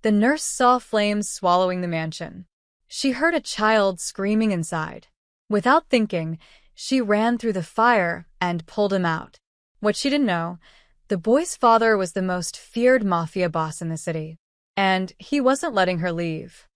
The nurse saw flames swallowing the mansion. She heard a child screaming inside. Without thinking, she ran through the fire and pulled him out. What she didn't know, the boy's father was the most feared Mafia boss in the city, and he wasn't letting her leave.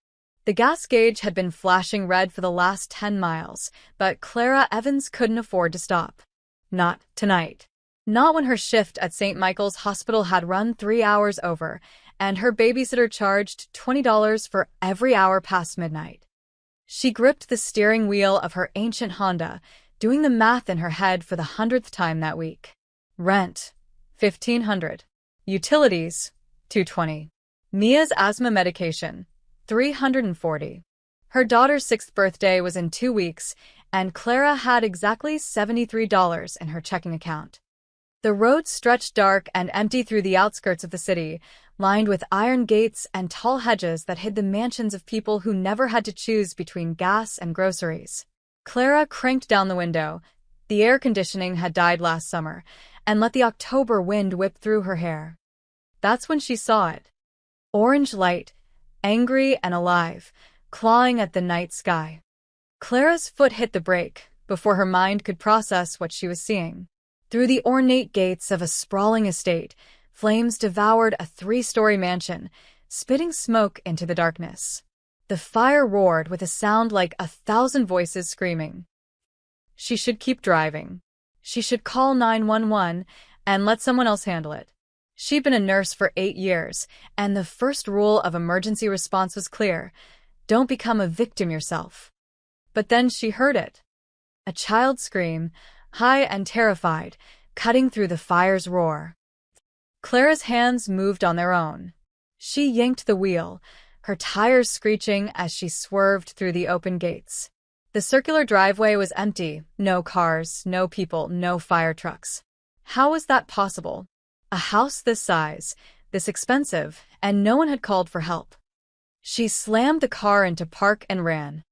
The gas gauge had been flashing red for the last 10 miles, but Clara Evans couldn't afford to stop. Not tonight. Not when her shift at St. Michael's Hospital had run 3 hours over, and her babysitter charged $20 for every hour past midnight. She gripped the steering wheel of her ancient Honda, doing the math in her head for the 100th time that week. Rent, $1,500. Utilities, $220. Mia's asthma medication, $340. Her daughter's 6th birthday was in 2 weeks, and Clara had exactly $73 in her checking account. The road stretched dark and empty through the outskirts of the city, lined with iron gates and tall hedges that hid the mansions of people who never had to choose between gas and groceries. Clara cranked down the window. The air conditioning had died last summer, and let the October wind whip through her hair. That's when she saw it. Orange light, angry and alive, clawing at the night sky. Clara's foot hit the brake before her mind could process what she was seeing. Through the ornate gates of a sprawling estate, flames devoured a 3-story mansion, spitting smoke into the darkness. The fire roared with a sound like 1,000 voices screaming. She should keep driving. She should call 911 and let someone else handle it. She'd been a nurse for 8 years, and the first rule of emergency response was clear: don't become a victim yourself. But then she heard it. A child's scream, high and terrified, cutting through the fire's roar. Clara's hands moved on their own. She yanked the wheel, her tires screeching as she swerved through the open gates. The circular driveway was empty, no cars, no people, no fire trucks. How was that possible? A house this size, this expensive, and no one had called for help. She slammed the car into park and ran.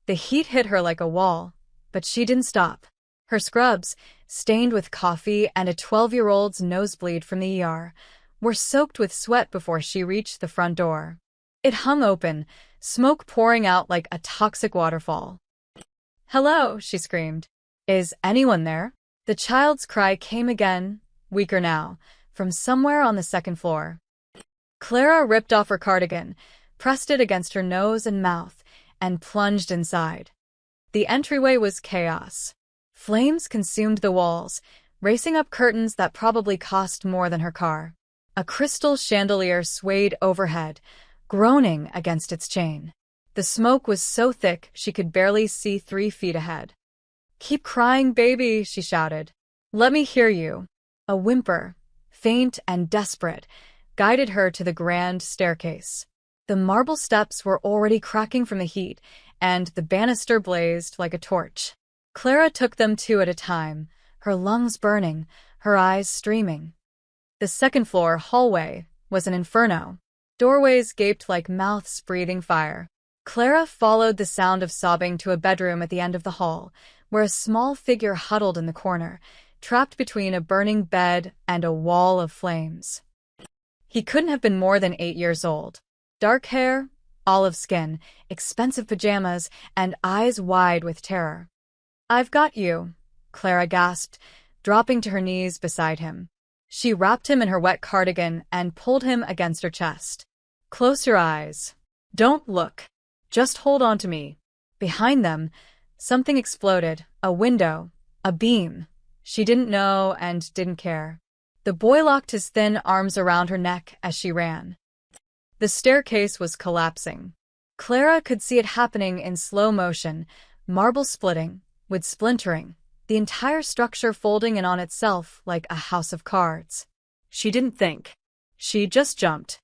The heat hit her like a wall, but she didn't stop. Her scrubs, stained with coffee and a 12-year-old's nosebleed from the ER, were soaked with sweat before she reached the front door. It hung open, smoke pouring out like a toxic waterfall. "Hello," she screamed. "Is anyone there?" The child's cry came again, weaker now, from somewhere on the second floor. Clara ripped off her cardigan, pressed it against her nose and mouth, and plunged inside. The entryway was chaos. Flames consumed the walls, racing up curtains that probably cost more than her car. A crystal chandelier swayed overhead, groaning against its chain. The smoke was so thick she could barely see 3 feet ahead. "Keep crying, baby," she shouted. "Let me hear you." A whimper, faint and desperate, guided her to the grand staircase. The marble steps were already cracking from the heat, and the banister blazed like a torch. Clara took them 2 at a time, her lungs burning, her eyes streaming. The second-floor hallway was an inferno. Doorways gaped like mouths breathing fire. Clara followed the sound of sobbing to a bedroom at the end of the hall, where a small figure huddled in the corner, trapped between a burning bed and a wall of flames. He couldn't have been more than 8 years old. Dark hair, olive skin, expensive pajamas, and eyes wide with terror. "I've got you," Clara gasped, dropping to her knees beside him. She wrapped him in her wet cardigan and pulled him against her chest. "Close your eyes. Don't look. Just hold on to me." Behind them, something exploded, a window, a beam. She didn't know and didn't care. The boy locked his thin arms around her neck as she ran. The staircase was collapsing. Clara could see it happening in slow motion, marble splitting, with splintering, the entire structure folding in on itself like a house of cards. She didn't think. She just jumped.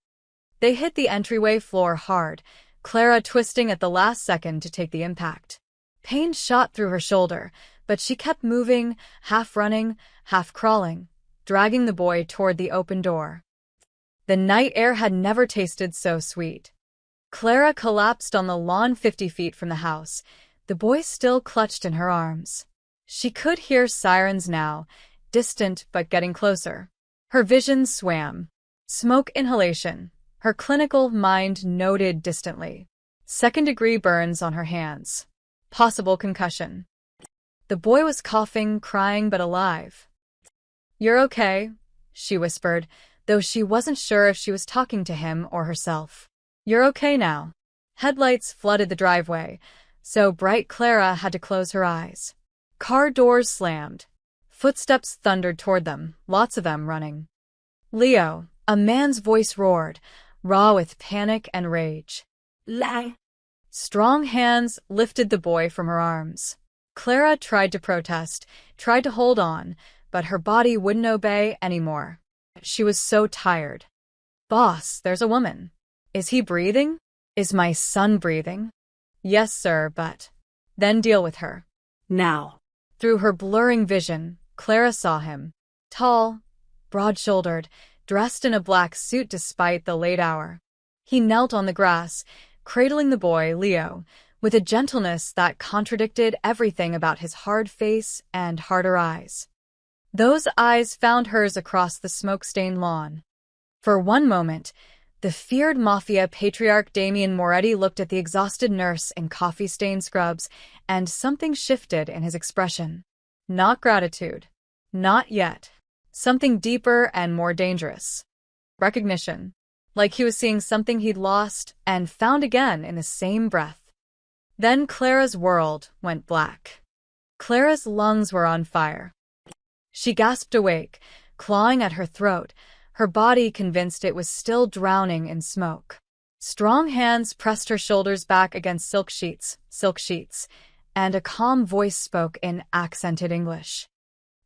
They hit the entryway floor hard, Clara twisting at the last second to take the impact. Pain shot through her shoulder, but she kept moving, half running, half crawling, dragging the boy toward the open door. The night air had never tasted so sweet. Clara collapsed on the lawn 50 feet from the house, the boy still clutched in her arms. She could hear sirens now, distant but getting closer. Her vision swam. Smoke inhalation. Her clinical mind noted distantly. Second-degree burns on her hands. Possible concussion. The boy was coughing, crying, but alive. "You're okay," she whispered, though she wasn't sure if she was talking to him or herself. "You're okay now." Headlights flooded the driveway, so bright Clara had to close her eyes. Car doors slammed. Footsteps thundered toward them, lots of them running. "Leo," a man's voice roared, raw with panic and rage. Lie. Strong hands lifted the boy from her arms. Clara tried to protest, tried to hold on, but her body wouldn't obey anymore. She was so tired. "Boss, there's a woman. Is he breathing? Is my son breathing?" "Yes, sir, but—" "Then deal with her." Now. Through her blurring vision, Clara saw him. Tall, broad-shouldered, dressed in a black suit despite the late hour. He knelt on the grass, cradling the boy, Leo, with a gentleness that contradicted everything about his hard face and harder eyes. Those eyes found hers across the smoke-stained lawn. For one moment, the feared Mafia patriarch Damien Moretti looked at the exhausted nurse in coffee-stained scrubs, and something shifted in his expression. Not gratitude. Not yet. Something deeper and more dangerous. Recognition. Like he was seeing something he'd lost and found again in the same breath. Then Clara's world went black. Clara's lungs were on fire. She gasped awake, clawing at her throat, her body convinced it was still drowning in smoke. Strong hands pressed her shoulders back against silk sheets, and a calm voice spoke in accented English.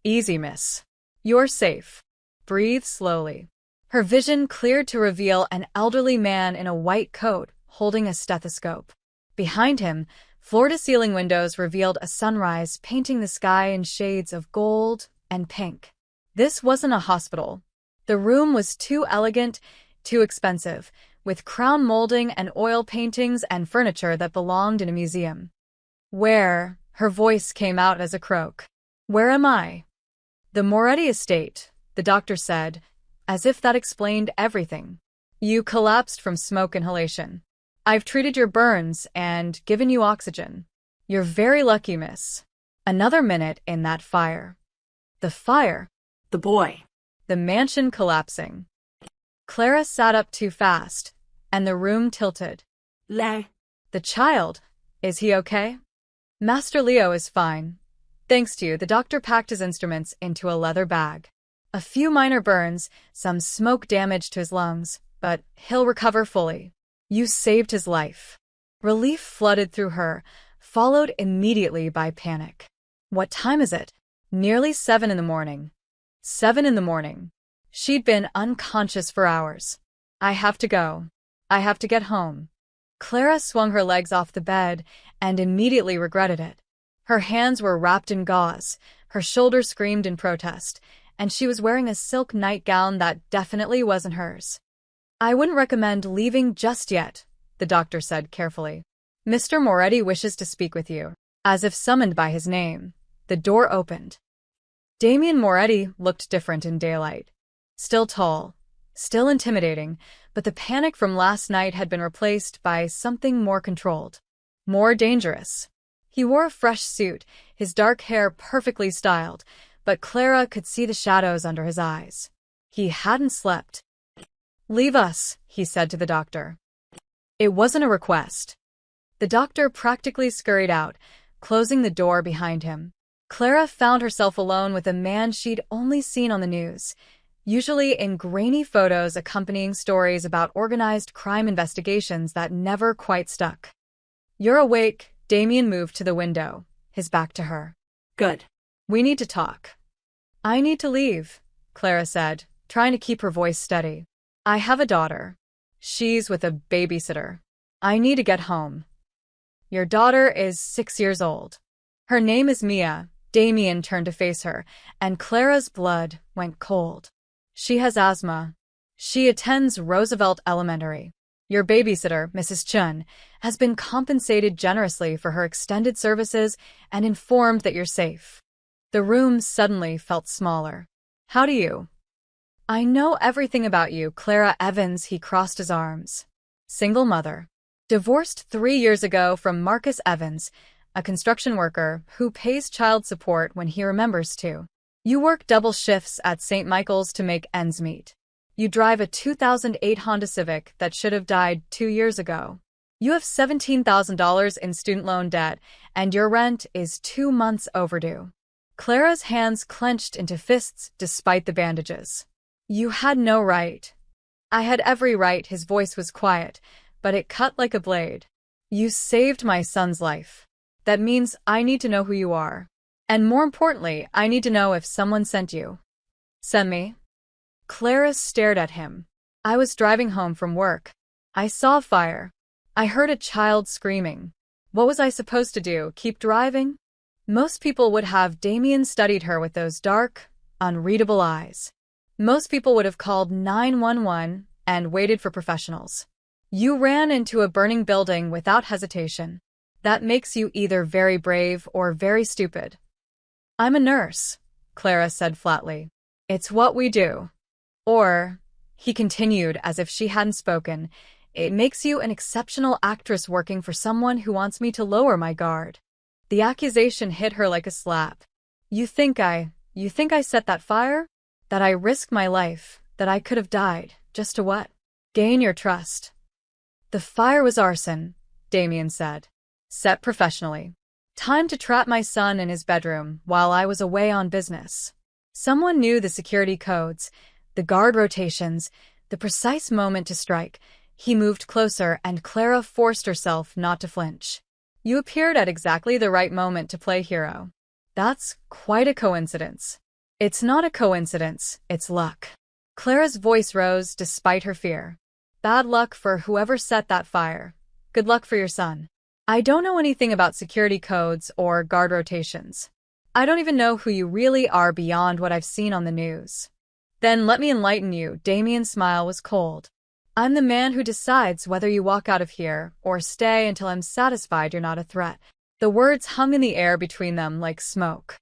"Easy, miss. You're safe. Breathe slowly." Her vision cleared to reveal an elderly man in a white coat holding a stethoscope. Behind him, floor-to-ceiling windows revealed a sunrise painting the sky in shades of gold and pink. This wasn't a hospital. The room was too elegant, too expensive, with crown molding and oil paintings and furniture that belonged in a museum. "Where?" Her voice came out as a croak. "Where am I?" "The Moretti estate," the doctor said, as if that explained everything. "You collapsed from smoke inhalation. I've treated your burns and given you oxygen. You're very lucky, miss." Another minute in that fire. The fire. The boy. The mansion collapsing. Clara sat up too fast, and the room tilted. Lie. "The child. Is he okay?" "Master Leo is fine. Thanks to you." The doctor packed his instruments into a leather bag. "A few minor burns, some smoke damage to his lungs, but he'll recover fully. You saved his life." Relief flooded through her, followed immediately by panic. "What time is it?" "Nearly 7 in the morning." 7 in the morning. She'd been unconscious for hours. "I have to go. I have to get home." Clara swung her legs off the bed and immediately regretted it. Her hands were wrapped in gauze, her shoulders screamed in protest, and she was wearing a silk nightgown that definitely wasn't hers. "I wouldn't recommend leaving just yet," the doctor said carefully. "Mr. Moretti wishes to speak with you." As if summoned by his name, the door opened. Damien Moretti looked different in daylight. Still tall, still intimidating, but the panic from last night had been replaced by something more controlled, more dangerous. He wore a fresh suit, his dark hair perfectly styled, but Clara could see the shadows under his eyes. He hadn't slept. "Leave us," he said to the doctor. It wasn't a request. The doctor practically scurried out, closing the door behind him. Clara found herself alone with a man she'd only seen on the news, usually in grainy photos accompanying stories about organized crime investigations that never quite stuck. "You're awake." Damien moved to the window, his back to her. Good. "We need to talk." "I need to leave," Clara said, trying to keep her voice steady. "I have a daughter. She's with a babysitter. I need to get home." "Your daughter is 6 years old. Her name is Mia." Damien turned to face her, and Clara's blood went cold. "She has asthma. She attends Roosevelt Elementary. Your babysitter, Mrs. Chun, has been compensated generously for her extended services and informed that you're safe." The room suddenly felt smaller. "How do you?" I know everything about you, Clara Evans. He crossed his arms. Single mother. Divorced 3 years ago from Marcus Evans, a construction worker who pays child support when he remembers to. You work double shifts at St. Michael's to make ends meet. You drive a 2008 Honda Civic that should have died 2 years ago. You have $17,000 in student loan debt, and your rent is 2 months overdue. Clara's hands clenched into fists despite the bandages. You had no right. I had every right. His voice was quiet, but it cut like a blade. You saved my son's life. That means I need to know who you are. And more importantly, I need to know if someone sent you. Sent me? Clara stared at him. I was driving home from work. I saw fire. I heard a child screaming. What was I supposed to do, keep driving? Most people would have. Damien studied her with those dark, unreadable eyes. Most people would have called 911 and waited for professionals. You ran into a burning building without hesitation. That makes you either very brave or very stupid. I'm a nurse, Clara said flatly. It's what we do. Or, he continued as if she hadn't spoken, it makes you an exceptional actress working for someone who wants me to lower my guard. The accusation hit her like a slap. You think I set that fire? That I risked my life, that I could have died, just to what? Gain your trust. The fire was arson, Damien said. Set professionally. Time to trap my son in his bedroom while I was away on business. Someone knew the security codes, the guard rotations, the precise moment to strike. He moved closer and Clara forced herself not to flinch. You appeared at exactly the right moment to play hero. That's quite a coincidence. It's not a coincidence, it's luck. Clara's voice rose despite her fear. Bad luck for whoever set that fire. Good luck for your son. I don't know anything about security codes or guard rotations. I don't even know who you really are beyond what I've seen on the news. Then let me enlighten you. Damien's smile was cold. I'm the man who decides whether you walk out of here or stay until I'm satisfied you're not a threat. The words hung in the air between them like smoke.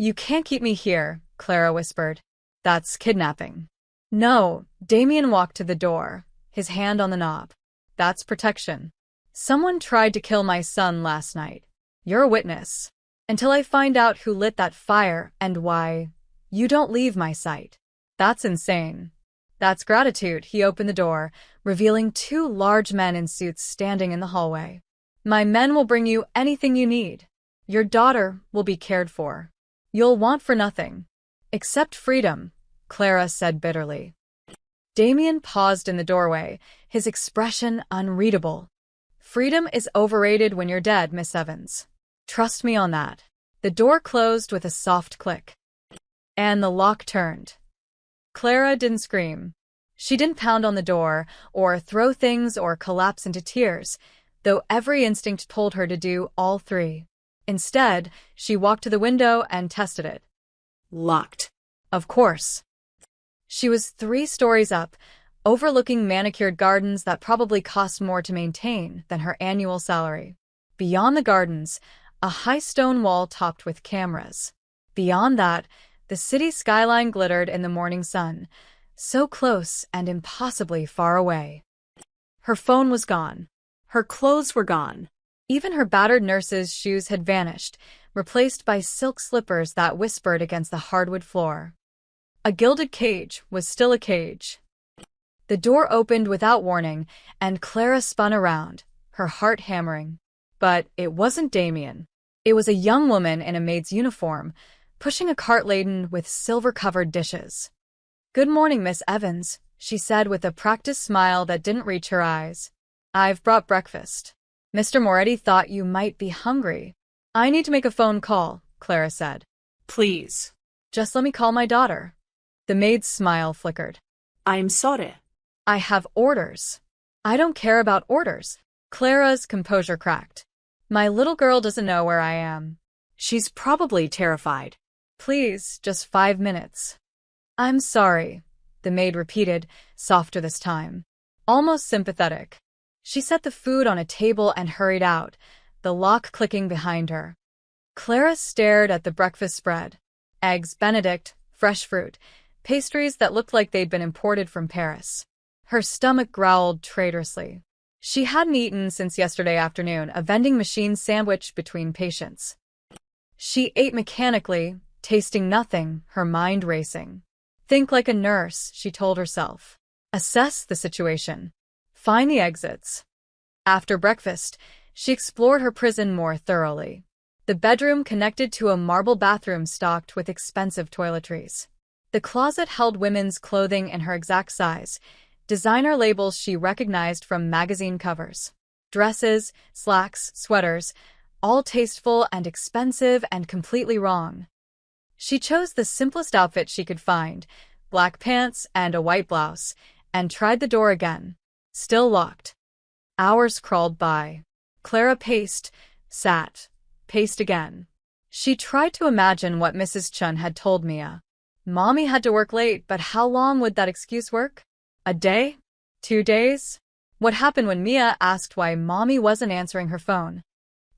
You can't keep me here, Clara whispered. That's kidnapping. No, Damien walked to the door, his hand on the knob. That's protection. Someone tried to kill my son last night. You're a witness. Until I find out who lit that fire and why, you don't leave my sight. That's insane. That's gratitude. He opened the door, revealing 2 large men in suits standing in the hallway. My men will bring you anything you need. Your daughter will be cared for. You'll want for nothing. Except freedom, Clara said bitterly. Damien paused in the doorway, his expression unreadable. Freedom is overrated when you're dead, Miss Evans. Trust me on that. The door closed with a soft click. And the lock turned. Clara didn't scream. She didn't pound on the door, or throw things or collapse into tears, though every instinct told her to do all 3. Instead, she walked to the window and tested it. Locked. Of course. She was 3 stories up, overlooking manicured gardens that probably cost more to maintain than her annual salary. Beyond the gardens, a high stone wall topped with cameras. Beyond that, the city skyline glittered in the morning sun, so close and impossibly far away. Her phone was gone. Her clothes were gone. Even her battered nurse's shoes had vanished, replaced by silk slippers that whispered against the hardwood floor. A gilded cage was still a cage. The door opened without warning, and Clara spun around, her heart hammering. But it wasn't Damien. It was a young woman in a maid's uniform, pushing a cart laden with silver-covered dishes. "Good morning, Miss Evans," she said with a practiced smile that didn't reach her eyes. "I've brought breakfast. Mr. Moretti thought you might be hungry." "I need to make a phone call," Clara said. Please. "Just let me call my daughter." The maid's smile flickered. I'm sorry. "I have orders." "I don't care about orders." Clara's composure cracked. "My little girl doesn't know where I am." She's probably terrified. "Please, just 5 minutes." "I'm sorry," the maid repeated, softer this time. Almost sympathetic. She set the food on a table and hurried out, the lock clicking behind her. Clara stared at the breakfast spread. Eggs Benedict, fresh fruit, pastries that looked like they'd been imported from Paris. Her stomach growled traitorously. She hadn't eaten since yesterday afternoon, a vending machine sandwich between patients. She ate mechanically, tasting nothing, her mind racing. Think like a nurse, she told herself. Assess the situation. Find the exits. After breakfast, she explored her prison more thoroughly. The bedroom connected to a marble bathroom stocked with expensive toiletries. The closet held women's clothing in her exact size, designer labels she recognized from magazine covers. Dresses, slacks, sweaters, all tasteful and expensive and completely wrong. She chose the simplest outfit she could find, black pants and a white blouse, and tried the door again. Still locked. Hours crawled by. Clara paced, sat, paced again. She tried to imagine what Mrs. Chun had told Mia. Mommy had to work late, but how long would that excuse work? A day? 2 days? What happened when Mia asked why Mommy wasn't answering her phone?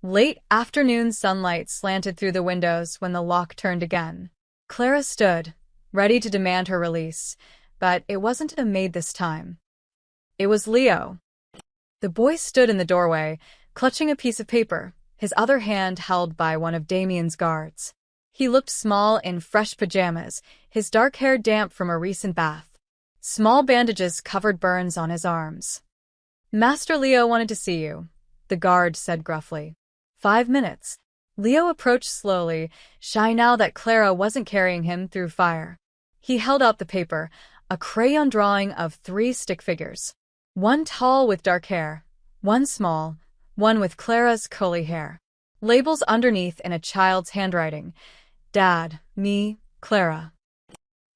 Late afternoon sunlight slanted through the windows when the lock turned again. Clara stood, ready to demand her release, but it wasn't a maid this time. It was Leo. The boy stood in the doorway, clutching a piece of paper, his other hand held by one of Damien's guards. He looked small in fresh pajamas, his dark hair damp from a recent bath. Small bandages covered burns on his arms. Master Leo wanted to see you, the guard said gruffly. 5 minutes. Leo approached slowly, shy now that Clara wasn't carrying him through fire. He held out the paper, a crayon drawing of 3 stick figures. One tall with dark hair, one small, one with Clara's curly hair. Labels underneath in a child's handwriting. Dad, me, Clara.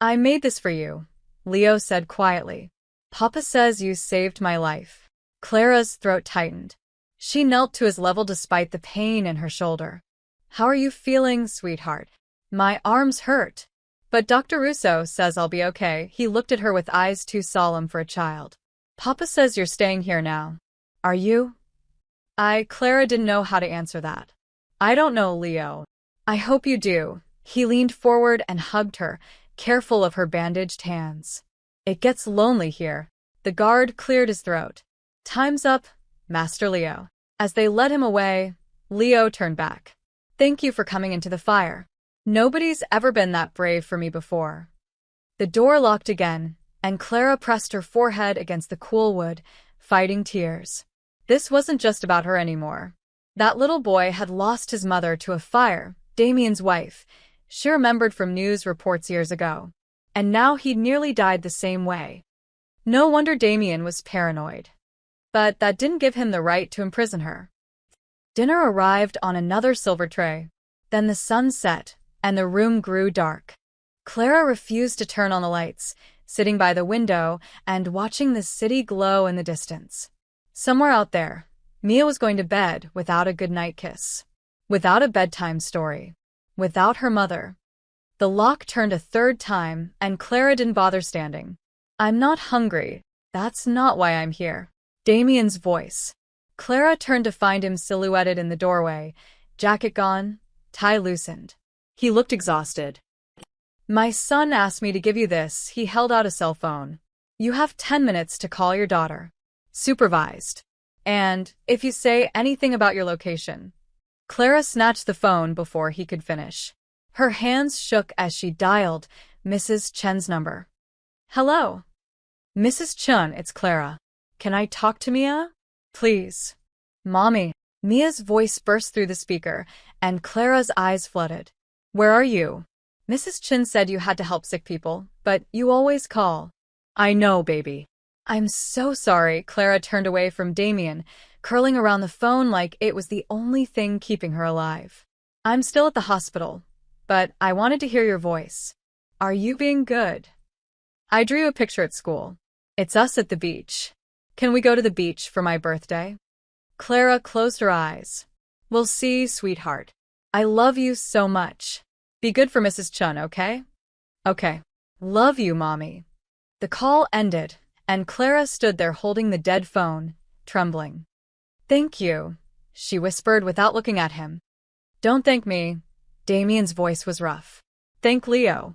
I made this for you, Leo said quietly. Papa says you saved my life. Clara's throat tightened. She knelt to his level despite the pain in her shoulder. How are you feeling, sweetheart? My arms hurt. But Dr. Russo says I'll be okay. He looked at her with eyes too solemn for a child. Papa says you're staying here now. Are you? Clara didn't know how to answer that. I don't know, Leo. I hope you do. He leaned forward and hugged her, careful of her bandaged hands. It gets lonely here. The guard cleared his throat. Time's up, Master Leo. As they led him away, Leo turned back. Thank you for coming into the fire. Nobody's ever been that brave for me before. The door locked again, and Clara pressed her forehead against the cool wood, fighting tears. This wasn't just about her anymore. That little boy had lost his mother to a fire, Damien's wife. She remembered from news reports years ago. And now he'd nearly died the same way. No wonder Damien was paranoid. But that didn't give him the right to imprison her. Dinner arrived on another silver tray. Then the sun set, and the room grew dark. Clara refused to turn on the lights, sitting by the window and watching the city glow in the distance. Somewhere out there, Mia was going to bed without a goodnight kiss. Without a bedtime story. Without her mother. The lock turned a 3rd time, and Clara didn't bother standing. I'm not hungry. That's not why I'm here. Damien's voice. Clara turned to find him silhouetted in the doorway, jacket gone, tie loosened. He looked exhausted. My son asked me to give you this. He held out a cell phone. You have 10 minutes to call your daughter. Supervised. And, if you say anything about your location. Clara snatched the phone before he could finish. Her hands shook as she dialed Mrs. Chen's number. Hello. Mrs. Chen, it's Clara. Can I talk to Mia? Please. Mommy. Mia's voice burst through the speaker, and Clara's eyes flooded. Where are you? Mrs. Chen said you had to help sick people, but you always call. I know, baby. I'm so sorry. Clara turned away from Damien, curling around the phone like it was the only thing keeping her alive. I'm still at the hospital, but I wanted to hear your voice. Are you being good? I drew a picture at school. It's us at the beach. Can we go to the beach for my birthday? Clara closed her eyes. We'll see, sweetheart. I love you so much. Be good for Mrs. Chun, okay? Okay. Love you, Mommy. The call ended, and Clara stood there holding the dead phone, trembling. Thank you, she whispered without looking at him. Don't thank me. Damien's voice was rough. Thank Leo.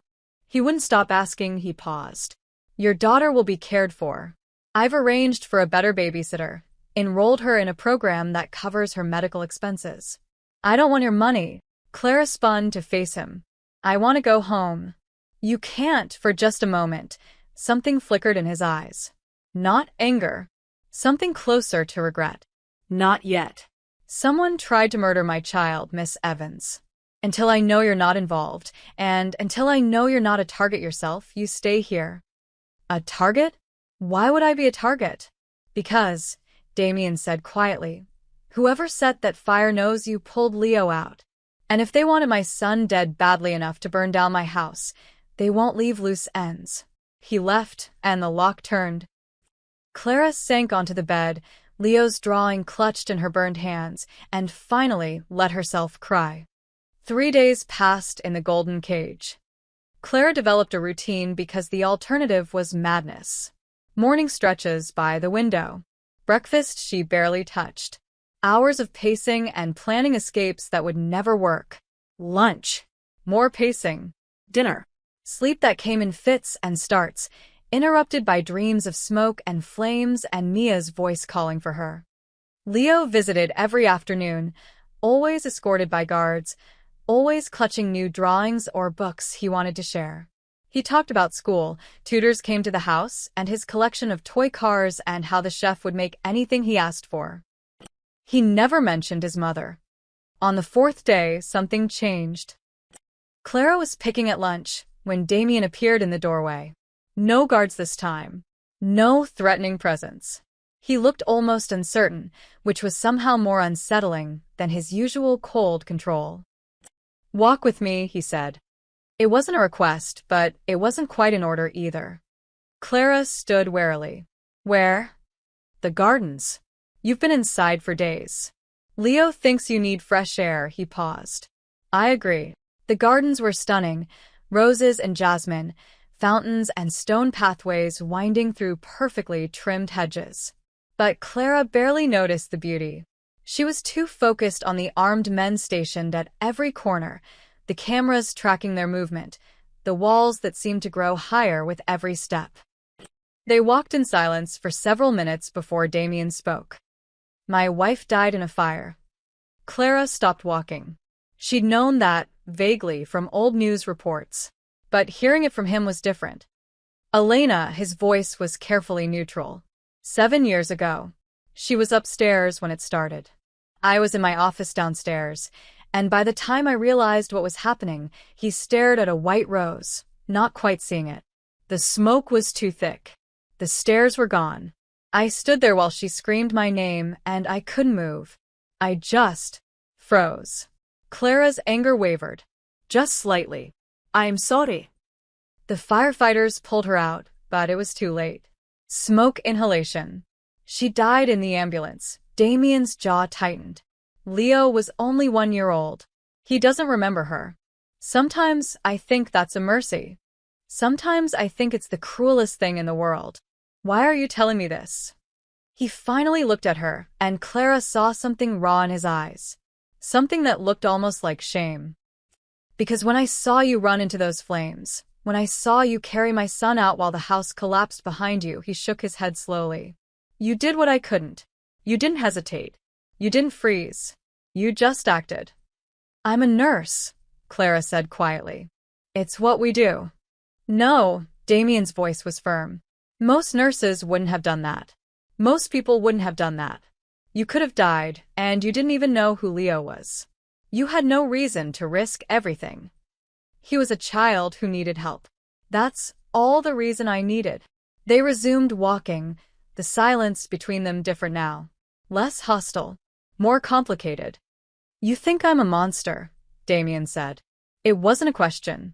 He wouldn't stop asking, he paused. Your daughter will be cared for. I've arranged for a better babysitter, enrolled her in a program that covers her medical expenses. I don't want your money. Clara spun to face him. I want to go home. You can't for just a moment. Something flickered in his eyes. Not anger. Something closer to regret. Not yet. Someone tried to murder my child, Miss Evans. Until I know you're not involved, and until I know you're not a target yourself, you stay here. A target? Why would I be a target? Because, Damien said quietly, whoever set that fire knows you pulled Leo out. And if they wanted my son dead badly enough to burn down my house, they won't leave loose ends. He left, and the lock turned. Clara sank onto the bed, Leo's drawing clutched in her burned hands, and finally let herself cry. 3 days passed in the golden cage. Clara developed a routine because the alternative was madness. Morning stretches by the window. Breakfast she barely touched. Hours of pacing and planning escapes that would never work. Lunch. More pacing. Dinner. Sleep that came in fits and starts, interrupted by dreams of smoke and flames and Mia's voice calling for her. Leo visited every afternoon, always escorted by guards, always clutching new drawings or books he wanted to share. He talked about school, tutors came to the house, and his collection of toy cars and how the chef would make anything he asked for. He never mentioned his mother. On the 4th day, something changed. Clara was picking at lunch when Damien appeared in the doorway. No guards this time. No threatening presence. He looked almost uncertain, which was somehow more unsettling than his usual cold control. Walk with me, he said. It wasn't a request, but it wasn't quite an order either. Clara stood warily. Where? The gardens. You've been inside for days. Leo thinks you need fresh air, he paused. I agree. The gardens were stunning, roses and jasmine, fountains and stone pathways winding through perfectly trimmed hedges. But Clara barely noticed the beauty. She was too focused on the armed men stationed at every corner, the cameras tracking their movement, the walls that seemed to grow higher with every step. They walked in silence for several minutes before Damien spoke. My wife died in a fire. Clara stopped walking. She'd known that, vaguely, from old news reports. But hearing it from him was different. Elena, his voice was carefully neutral. 7 years ago. She was upstairs when it started. I was in my office downstairs, and by the time I realized what was happening, he stared at a white rose, not quite seeing it. The smoke was too thick. The stairs were gone. I stood there while she screamed my name, and I couldn't move. I just froze. Clara's anger wavered. Just slightly. I'm sorry. The firefighters pulled her out, but it was too late. Smoke inhalation. She died in the ambulance. Damien's jaw tightened. Leo was only 1 year old. He doesn't remember her. Sometimes I think that's a mercy. Sometimes I think it's the cruelest thing in the world. Why are you telling me this? He finally looked at her, and Clara saw something raw in his eyes. Something that looked almost like shame. Because when I saw you run into those flames, when I saw you carry my son out while the house collapsed behind you, he shook his head slowly. You did what I couldn't. You didn't hesitate. You didn't freeze. You just acted. I'm a nurse, Clara said quietly. It's what we do. No, Damien's voice was firm. Most nurses wouldn't have done that. Most people wouldn't have done that. You could have died, and you didn't even know who Leo was. You had no reason to risk everything. He was a child who needed help. That's all the reason I needed. They resumed walking, the silence between them different now. Less hostile. More complicated. You think I'm a monster, Damien said. It wasn't a question.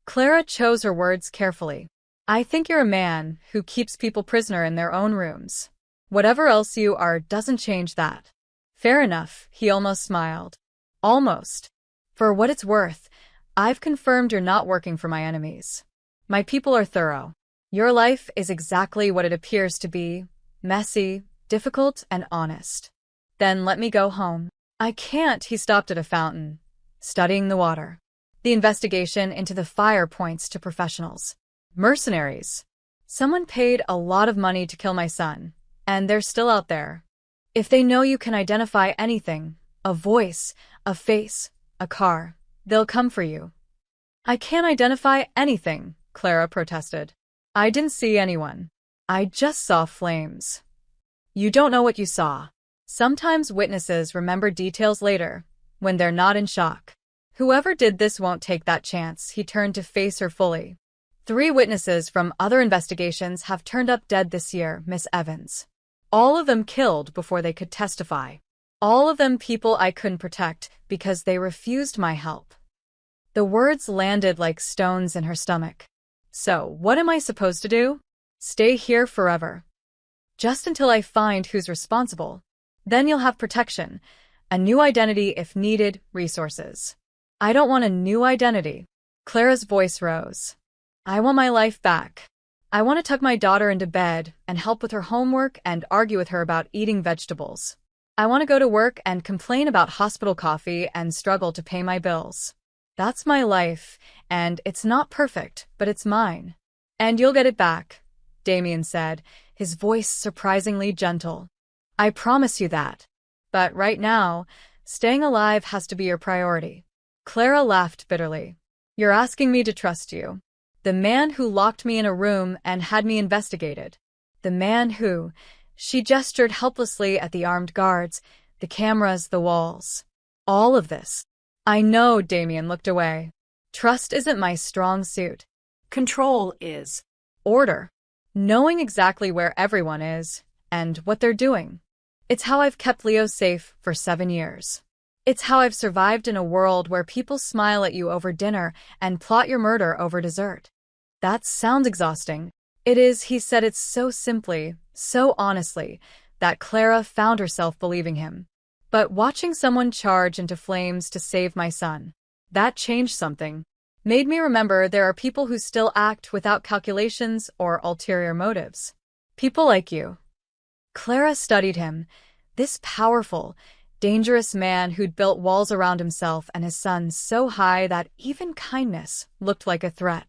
Clara chose her words carefully. I think you're a man who keeps people prisoner in their own rooms. Whatever else you are doesn't change that. Fair enough, he almost smiled. Almost. For what it's worth, I've confirmed you're not working for my enemies. My people are thorough. Your life is exactly what it appears to be, messy, difficult, and honest. Then let me go home. I can't, he stopped at a fountain, studying the water. The investigation into the fire points to professionals. Mercenaries. Someone paid a lot of money to kill my son, and they're still out there. If they know you can identify anything, a voice, a face, a car, they'll come for you. I can't identify anything, Clara protested. I didn't see anyone. I just saw flames. You don't know what you saw. Sometimes witnesses remember details later, when they're not in shock. Whoever did this won't take that chance. He turned to face her fully. 3 witnesses from other investigations have turned up dead this year, Miss Evans. All of them killed before they could testify. All of them people I couldn't protect because they refused my help. The words landed like stones in her stomach. So, what am I supposed to do? Stay here forever. Just until I find who's responsible. Then you'll have protection, a new identity if needed, resources. I don't want a new identity. Clara's voice rose. I want my life back. I want to tuck my daughter into bed and help with her homework and argue with her about eating vegetables. I want to go to work and complain about hospital coffee and struggle to pay my bills. That's my life, and it's not perfect, but it's mine. And you'll get it back, Damien said, his voice surprisingly gentle. I promise you that. But right now, staying alive has to be your priority. Clara laughed bitterly. You're asking me to trust you. The man who locked me in a room and had me investigated. The man who... She gestured helplessly at the armed guards, the cameras, the walls. All of this. I know, Damien looked away. Trust isn't my strong suit. Control is. Order. Knowing exactly where everyone is, and what they're doing. It's how I've kept Leo safe for 7 years. It's how I've survived in a world where people smile at you over dinner and plot your murder over dessert. That sounds exhausting. It is, he said it so simply, so honestly, that Clara found herself believing him. But watching someone charge into flames to save my son, that changed something. Made me remember there are people who still act without calculations or ulterior motives. People like you. Clara studied him, this powerful, dangerous man who'd built walls around himself and his son so high that even kindness looked like a threat.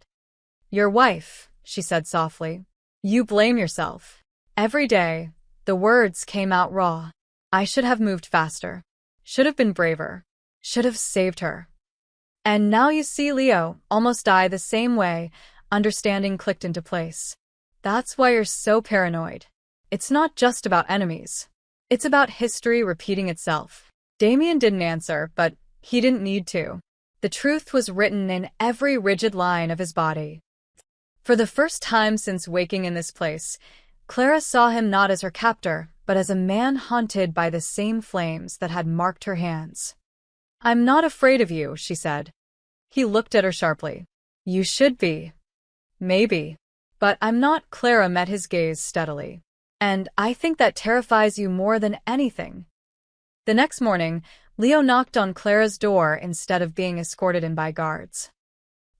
Your wife, she said softly. You blame yourself. Every day, the words came out raw. I should have moved faster. Should have been braver. Should have saved her. And now you see Leo almost die the same way, understanding clicked into place. That's why you're so paranoid. It's not just about enemies. It's about history repeating itself. Damien didn't answer, but he didn't need to. The truth was written in every rigid line of his body. For the first time since waking in this place, Clara saw him not as her captor, but as a man haunted by the same flames that had marked her hands. I'm not afraid of you, she said. He looked at her sharply. You should be. Maybe. But I'm not. Clara met his gaze steadily. And I think that terrifies you more than anything. The next morning, Leo knocked on Clara's door instead of being escorted in by guards.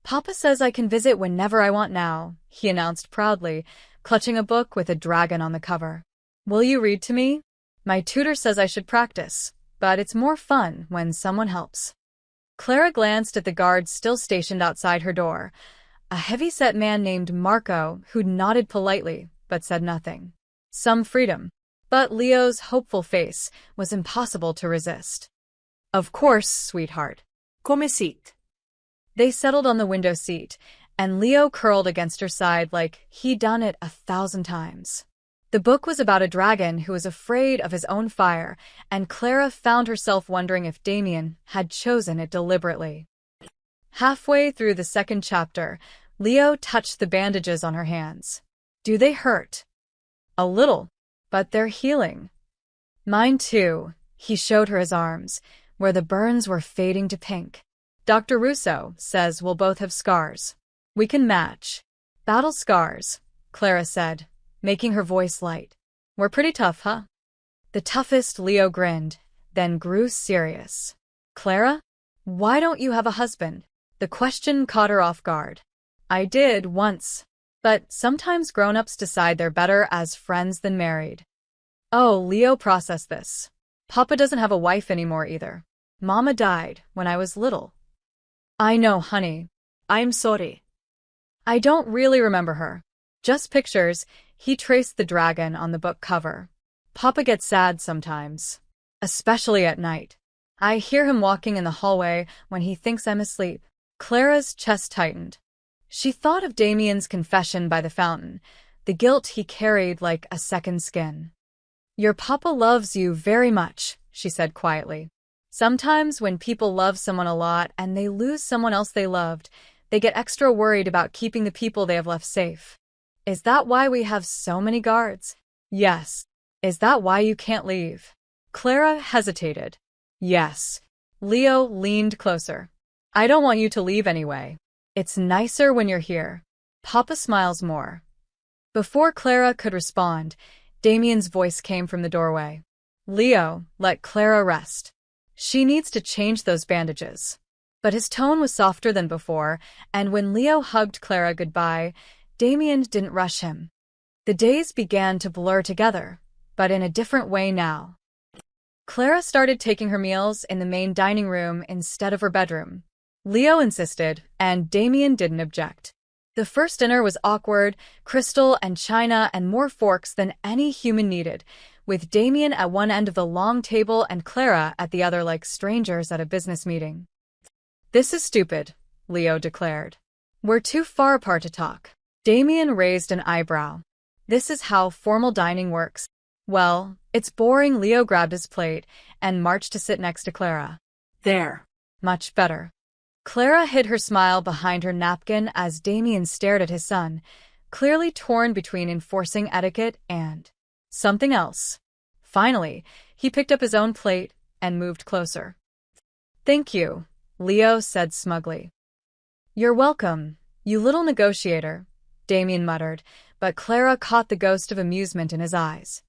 Papa says I can visit whenever I want now, he announced proudly, clutching a book with a dragon on the cover. Will you read to me? My tutor says I should practice, but it's more fun when someone helps. Clara glanced at the guards still stationed outside her door, a heavy-set man named Marco who nodded politely but said nothing. Some freedom. But Leo's hopeful face was impossible to resist. Of course, sweetheart. Come sit. They settled on the window seat, and Leo curled against her side like he'd done it 1,000 times. The book was about a dragon who was afraid of his own fire, and Clara found herself wondering if Damien had chosen it deliberately. Halfway through the 2nd chapter, Leo touched the bandages on her hands. Do they hurt? A little, but they're healing. Mine too. He showed her his arms, where the burns were fading to pink. Dr. Russo says we'll both have scars. We can match. Battle scars, Clara said, making her voice light. We're pretty tough, huh? The toughest. Leo grinned, then grew serious. Clara, why don't you have a husband? The question caught her off guard. I did once. But sometimes grown-ups decide they're better as friends than married. Oh, Leo processed this. Papa doesn't have a wife anymore either. Mama died when I was little. I know, honey. I'm sorry. I don't really remember her. Just pictures. He traced the dragon on the book cover. Papa gets sad sometimes, especially at night. I hear him walking in the hallway when he thinks I'm asleep. Clara's chest tightened. She thought of Damien's confession by the fountain, the guilt he carried like a second skin. Your papa loves you very much, she said quietly. Sometimes when people love someone a lot and they lose someone else they loved, they get extra worried about keeping the people they have left safe. Is that why we have so many guards? Yes. Is that why you can't leave? Clara hesitated. Yes. Leo leaned closer. I don't want you to leave anyway. It's nicer when you're here. Papa smiles more. Before Clara could respond, Damien's voice came from the doorway. Leo, let Clara rest. She needs to change those bandages. But his tone was softer than before, and when Leo hugged Clara goodbye, Damien didn't rush him. The days began to blur together, but in a different way now. Clara started taking her meals in the main dining room instead of her bedroom. Leo insisted, and Damien didn't object. The first dinner was awkward, crystal and china and more forks than any human needed, with Damien at one end of the long table and Clara at the other like strangers at a business meeting. This is stupid, Leo declared. We're too far apart to talk. Damien raised an eyebrow. This is how formal dining works. Well, it's boring. Leo grabbed his plate and marched to sit next to Clara. There. Much better. Clara hid her smile behind her napkin as Damien stared at his son, clearly torn between enforcing etiquette and something else. Finally, he picked up his own plate and moved closer. Thank you, Leo said smugly. You're welcome, you little negotiator, Damien muttered, but Clara caught the ghost of amusement in his eyes.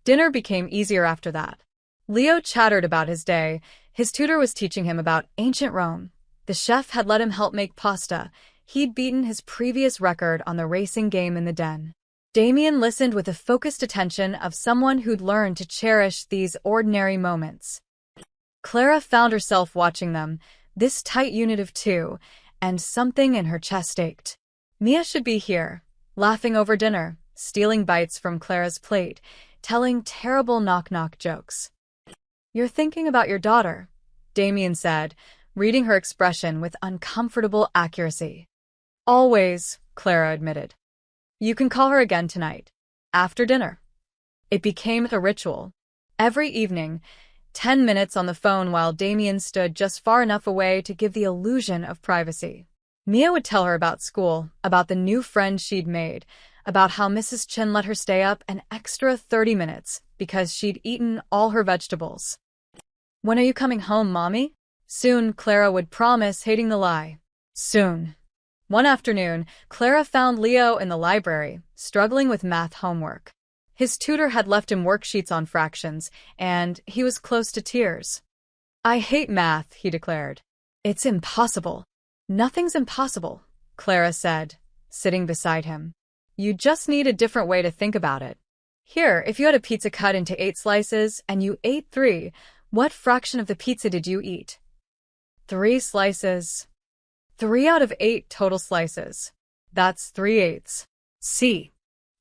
Dinner became easier after that. Leo chattered about his day. His tutor was teaching him about ancient Rome. The chef had let him help make pasta. He'd beaten his previous record on the racing game in the den. Damien listened with the focused attention of someone who'd learned to cherish these ordinary moments. Clara found herself watching them, this tight unit of two, and something in her chest ached. Mia should be here, laughing over dinner, stealing bites from Clara's plate, telling terrible knock-knock jokes. You're thinking about your daughter, Damien said, reading her expression with uncomfortable accuracy. Always, Clara admitted. You can call her again tonight, after dinner. It became a ritual. Every evening, 10 minutes on the phone while Damien stood just far enough away to give the illusion of privacy. Mia would tell her about school, about the new friend she'd made, about how Mrs. Chin let her stay up an extra 30 minutes because she'd eaten all her vegetables. When are you coming home, Mommy? Soon, Clara would promise, hating the lie. Soon. One afternoon, Clara found Leo in the library, struggling with math homework. His tutor had left him worksheets on fractions, and he was close to tears. I hate math, he declared. It's impossible. Nothing's impossible, Clara said, sitting beside him. You just need a different way to think about it. Here, if you had a pizza cut into 8 slices and you ate 3, what fraction of the pizza did you eat? 3 slices. 3 out of 8 total slices. That's 3/8. See.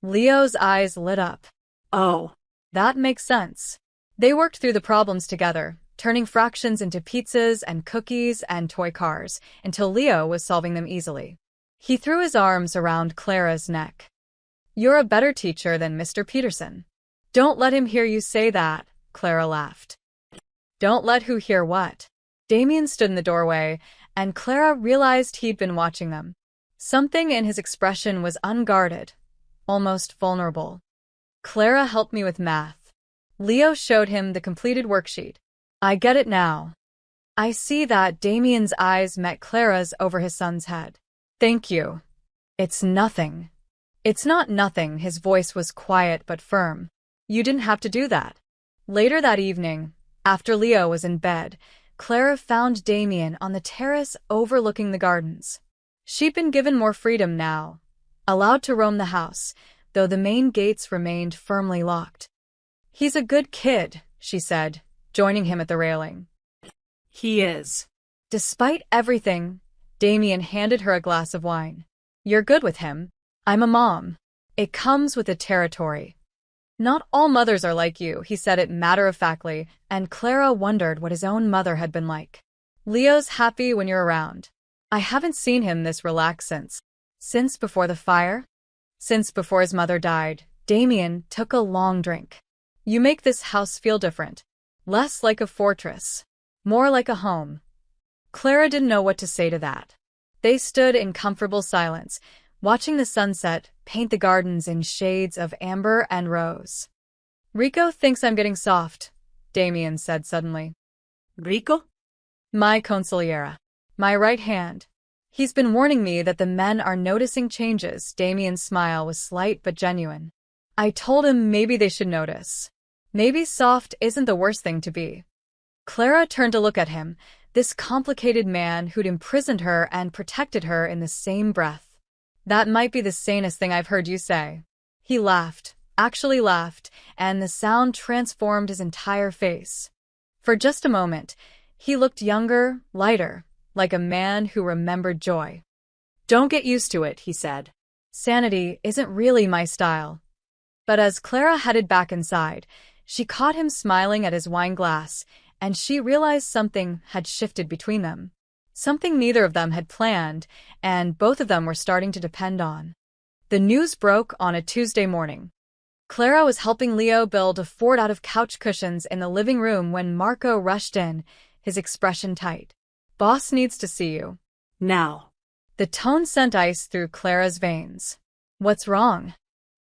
Leo's eyes lit up. Oh. That makes sense. They worked through the problems together, turning fractions into pizzas and cookies and toy cars, until Leo was solving them easily. He threw his arms around Clara's neck. You're a better teacher than Mr. Peterson. Don't let him hear you say that, Clara laughed. Don't let who hear what? Damien stood in the doorway, and Clara realized he'd been watching them. Something in his expression was unguarded, almost vulnerable. Clara helped me with math. Leo showed him the completed worksheet. I get it now. I see that. Damien's eyes met Clara's over his son's head. Thank you. It's nothing. It's not nothing. His voice was quiet but firm. You didn't have to do that. Later that evening, after Leo was in bed, Clara found Damien on the terrace overlooking the gardens. She'd been given more freedom now, allowed to roam the house, though the main gates remained firmly locked. He's a good kid, she said, joining him at the railing. He is. Despite everything, Damien handed her a glass of wine. You're good with him. I'm a mom. It comes with the territory. Not all mothers are like you, he said it matter-of-factly, and Clara wondered what his own mother had been like. Leo's happy when you're around. I haven't seen him this relaxed since before the fire? Since before his mother died. Damien took a long drink. You make this house feel different. Less like a fortress. More like a home. Clara didn't know what to say to that. They stood in comfortable silence, watching the sunset paint the gardens in shades of amber and rose. Rico thinks I'm getting soft, Damien said suddenly. Rico? My consigliera. My right hand. He's been warning me that the men are noticing changes. Damien's smile was slight but genuine. I told him maybe they should notice. Maybe soft isn't the worst thing to be. Clara turned to look at him, this complicated man who'd imprisoned her and protected her in the same breath. That might be the sanest thing I've heard you say. He laughed, actually laughed, and the sound transformed his entire face. For just a moment, he looked younger, lighter, like a man who remembered joy. Don't get used to it, he said. Sanity isn't really my style. But as Clara headed back inside, she caught him smiling at his wine glass, and she realized something had shifted between them. Something neither of them had planned, and both of them were starting to depend on. The news broke on a Tuesday morning. Clara was helping Leo build a fort out of couch cushions in the living room when Marco rushed in, his expression tight. Boss needs to see you. Now. The tone sent ice through Clara's veins. What's wrong?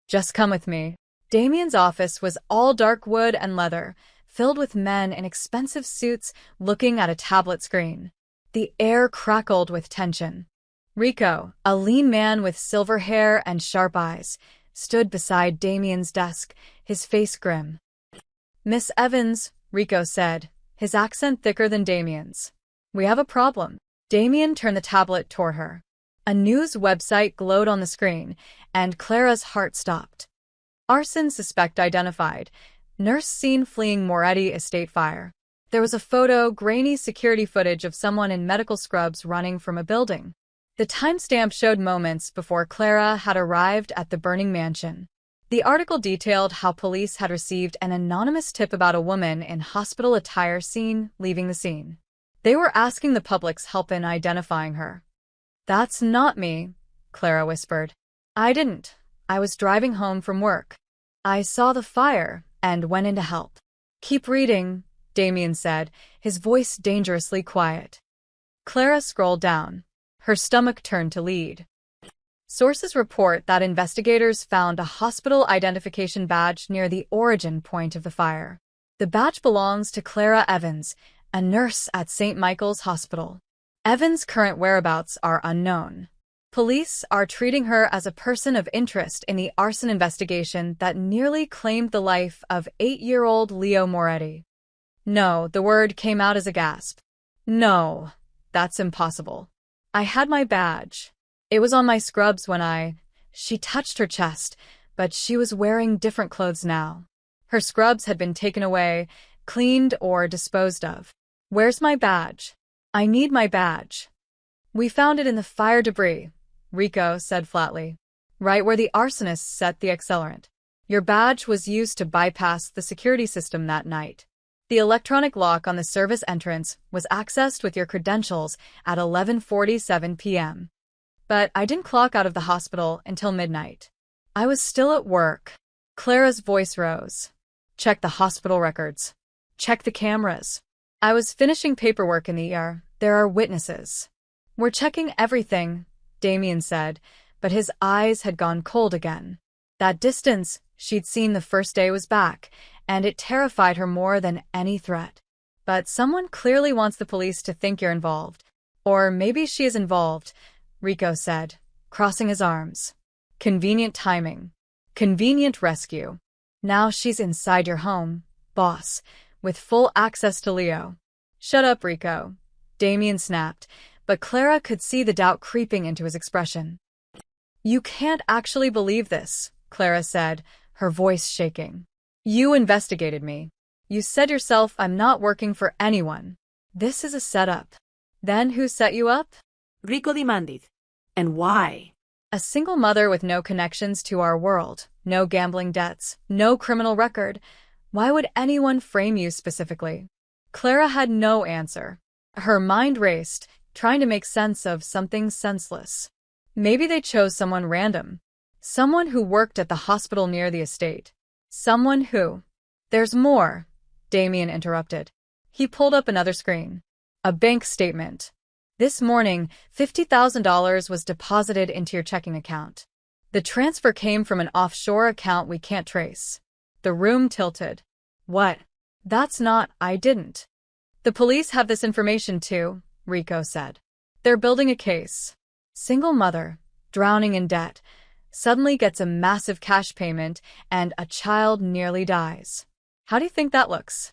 Just come with me. Damien's office was all dark wood and leather, filled with men in expensive suits looking at a tablet screen. The air crackled with tension. Rico, a lean man with silver hair and sharp eyes, stood beside Damien's desk, his face grim. Miss Evans, Rico said, his accent thicker than Damien's. We have a problem. Damien turned the tablet toward her. A news website glowed on the screen, and Clara's heart stopped. Arson suspect identified. Nurse seen fleeing Moretti estate fire. There was a photo, grainy security footage of someone in medical scrubs running from a building. The timestamp showed moments before Clara had arrived at the burning mansion. The article detailed how police had received an anonymous tip about a woman in hospital attire seen leaving the scene. They were asking the public's help in identifying her. That's not me, Clara whispered. I didn't. I was driving home from work. I saw the fire and went in to help. Keep reading, Damien said, his voice dangerously quiet. Clara scrolled down. Her stomach turned to lead. Sources report that investigators found a hospital identification badge near the origin point of the fire. The badge belongs to Clara Evans, a nurse at St. Michael's Hospital. Evans' current whereabouts are unknown. Police are treating her as a person of interest in the arson investigation that nearly claimed the life of 8-year-old Leo Moretti. No, the word came out as a gasp. No, that's impossible. I had my badge. It was on my scrubs when She touched her chest, but she was wearing different clothes now. Her scrubs had been taken away, cleaned or disposed of. Where's my badge? I need my badge. We found it in the fire debris, Rico said flatly. Right where the arsonists set the accelerant. Your badge was used to bypass the security system that night. The electronic lock on the service entrance was accessed with your credentials at 11:47 p.m. But I didn't clock out of the hospital until midnight. I was still at work. Clara's voice rose. Check the hospital records. Check the cameras. I was finishing paperwork in the ER. There are witnesses. We're checking everything, Damien said, but his eyes had gone cold again. That distance she'd seen the first day was back, and it terrified her more than any threat. But someone clearly wants the police to think you're involved. Or maybe she is involved, Rico said, crossing his arms. Convenient timing. Convenient rescue. Now she's inside your home, boss, with full access to Leo. Shut up, Rico, Damien snapped, but Clara could see the doubt creeping into his expression. You can't actually believe this, Clara said, her voice shaking. You investigated me. You said yourself I'm not working for anyone. This is a setup. Then who set you up? Rico demanded. And why? A single mother with no connections to our world, no gambling debts, no criminal record. Why would anyone frame you specifically? Clara had no answer. Her mind raced, trying to make sense of something senseless. Maybe they chose someone random. Someone who worked at the hospital near the estate. Someone who... There's more, Damien interrupted. He pulled up another screen. A bank statement. This morning, $50,000 was deposited into your checking account. The transfer came from an offshore account we can't trace. The room tilted. What? That's not, I didn't. The police have this information too, Rico said. They're building a case. Single mother, drowning in debt, suddenly gets a massive cash payment and a child nearly dies. How do you think that looks?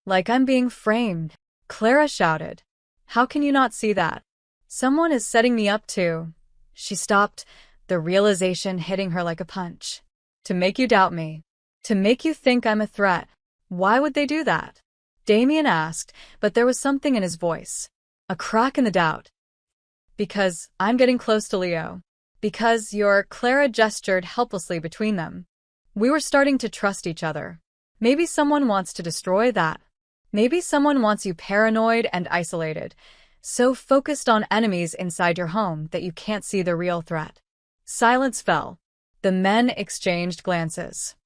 Like I'm being framed, Clara shouted. How can you not see that? Someone is setting me up to... She stopped, the realization hitting her like a punch. To make you doubt me. To make you think I'm a threat. Why would they do that? Damien asked, but there was something in his voice. A crack in the doubt. Because I'm getting close to Leo. Because Clara gestured helplessly between them. We were starting to trust each other. Maybe someone wants to destroy that. Maybe someone wants you paranoid and isolated, so focused on enemies inside your home that you can't see the real threat. Silence fell. The men exchanged glances.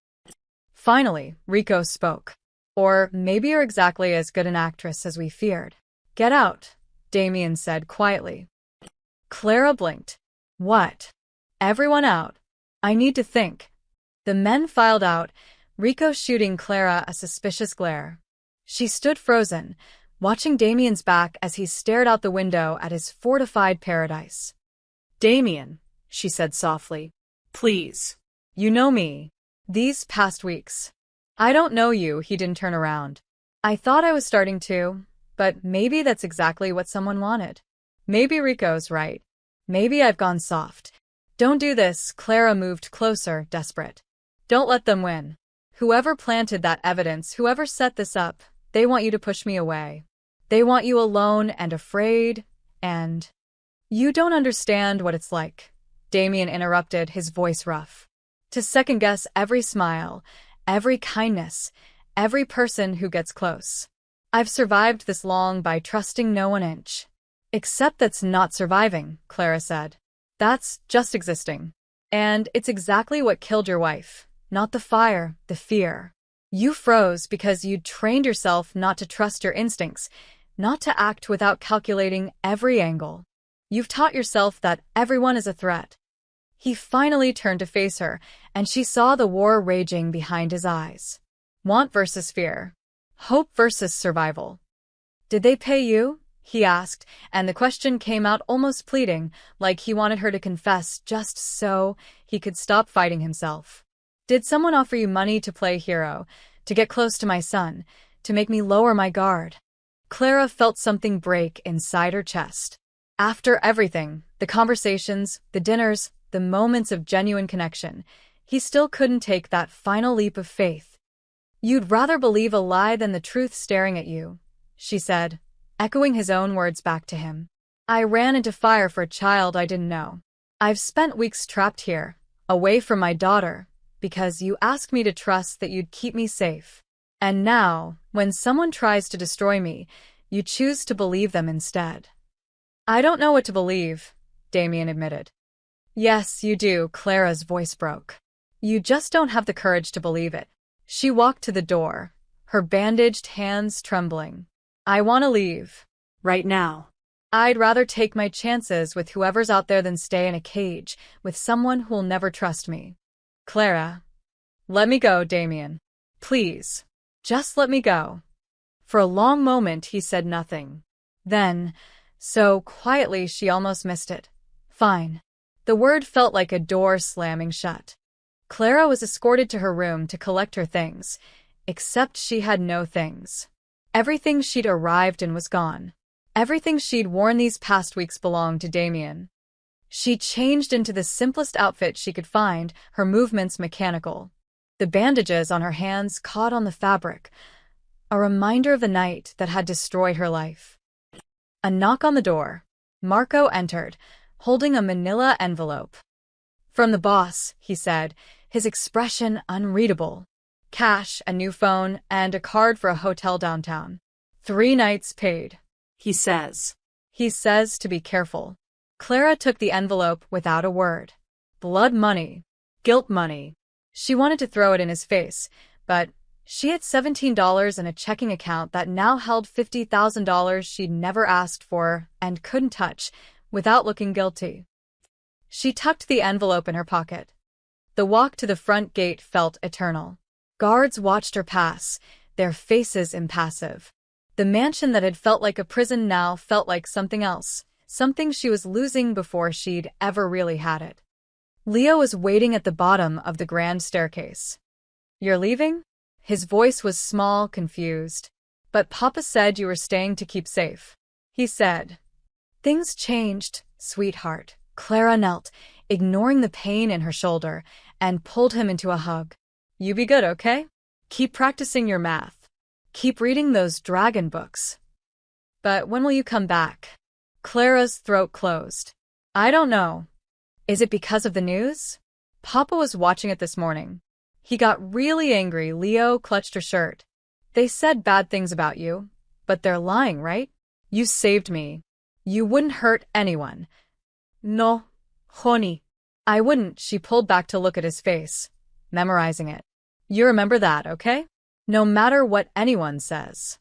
Finally, Rico spoke. Or maybe you're exactly as good an actress as we feared. Get out, Damien said quietly. Clara blinked. What? Everyone out. I need to think. The men filed out, Rico shooting Clara a suspicious glare. She stood frozen, watching Damien's back as he stared out the window at his fortified paradise. Damien, she said softly, please. You know me. These past weeks. I don't know you, he didn't turn around. I thought I was starting to, but maybe that's exactly what someone wanted. Maybe Rico's right. Maybe I've gone soft. Don't do this, Clara moved closer, desperate. Don't let them win. Whoever planted that evidence, whoever set this up, they want you to push me away. They want you alone and afraid, and... You don't understand what it's like, Damien interrupted, his voice rough. To second-guess every smile, every kindness, every person who gets close. I've survived this long by trusting no one inch. Except that's not surviving, Clara said. That's just existing. And it's exactly what killed your wife. Not the fire, the fear. You froze because you'd trained yourself not to trust your instincts, not to act without calculating every angle. You've taught yourself that everyone is a threat. He finally turned to face her, and she saw the war raging behind his eyes. Want versus fear. Hope versus survival. Did they pay you? He asked, and the question came out almost pleading, like he wanted her to confess just so he could stop fighting himself. Did someone offer you money to play hero, to get close to my son, to make me lower my guard? Clara felt something break inside her chest. After everything, the conversations, the dinners, the moments of genuine connection, he still couldn't take that final leap of faith. You'd rather believe a lie than the truth staring at you, she said, echoing his own words back to him. I ran into fire for a child I didn't know. I've spent weeks trapped here, away from my daughter, because you asked me to trust that you'd keep me safe. And now, when someone tries to destroy me, you choose to believe them instead. I don't know what to believe, Damien admitted. Yes, you do, Clara's voice broke. You just don't have the courage to believe it. She walked to the door, her bandaged hands trembling. I want to leave. Right now. I'd rather take my chances with whoever's out there than stay in a cage with someone who'll never trust me. Clara. Let me go, Damien. Please. Just let me go. For a long moment he said nothing. Then, so quietly she almost missed it. Fine. The word felt like a door slamming shut. Clara was escorted to her room to collect her things, except she had no things. Everything she'd arrived in was gone. Everything she'd worn these past weeks belonged to Damien. She changed into the simplest outfit she could find, her movements mechanical. The bandages on her hands caught on the fabric, a reminder of the night that had destroyed her life. A knock on the door. Marco entered, holding a manila envelope. From the boss, he said, his expression unreadable. Cash, a new phone, and a card for a hotel downtown. 3 nights paid. He says. He says to be careful. Clara took the envelope without a word. Blood money. Guilt money. She wanted to throw it in his face, but she had $17 in a checking account that now held $50,000 she'd never asked for and couldn't touch without looking guilty. She tucked the envelope in her pocket. The walk to the front gate felt eternal. Guards watched her pass, their faces impassive. The mansion that had felt like a prison now felt like something else, something she was losing before she'd ever really had it. Leo was waiting at the bottom of the grand staircase. "You're leaving?" His voice was small, confused. "But Papa said you were staying to keep safe," he said. "Things changed, sweetheart." Clara knelt, ignoring the pain in her shoulder, and pulled him into a hug. "You be good, okay? Keep practicing your math. Keep reading those dragon books. But when will you come back?" Clara's throat closed. "I don't know. Is it because of the news?" Papa was watching it this morning. He got really angry. Leo clutched her shirt. "They said bad things about you, but they're lying, right? You saved me. You wouldn't hurt anyone." "No, honey. I wouldn't." She pulled back to look at his face, memorizing it. "You remember that, okay? No matter what anyone says."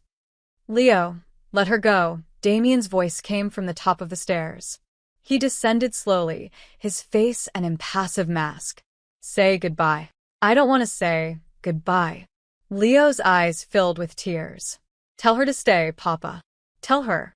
"Leo, let her go." Damien's voice came from the top of the stairs. He descended slowly, his face an impassive mask. "Say goodbye." "I don't want to say goodbye." Leo's eyes filled with tears. "Tell her to stay, Papa. Tell her."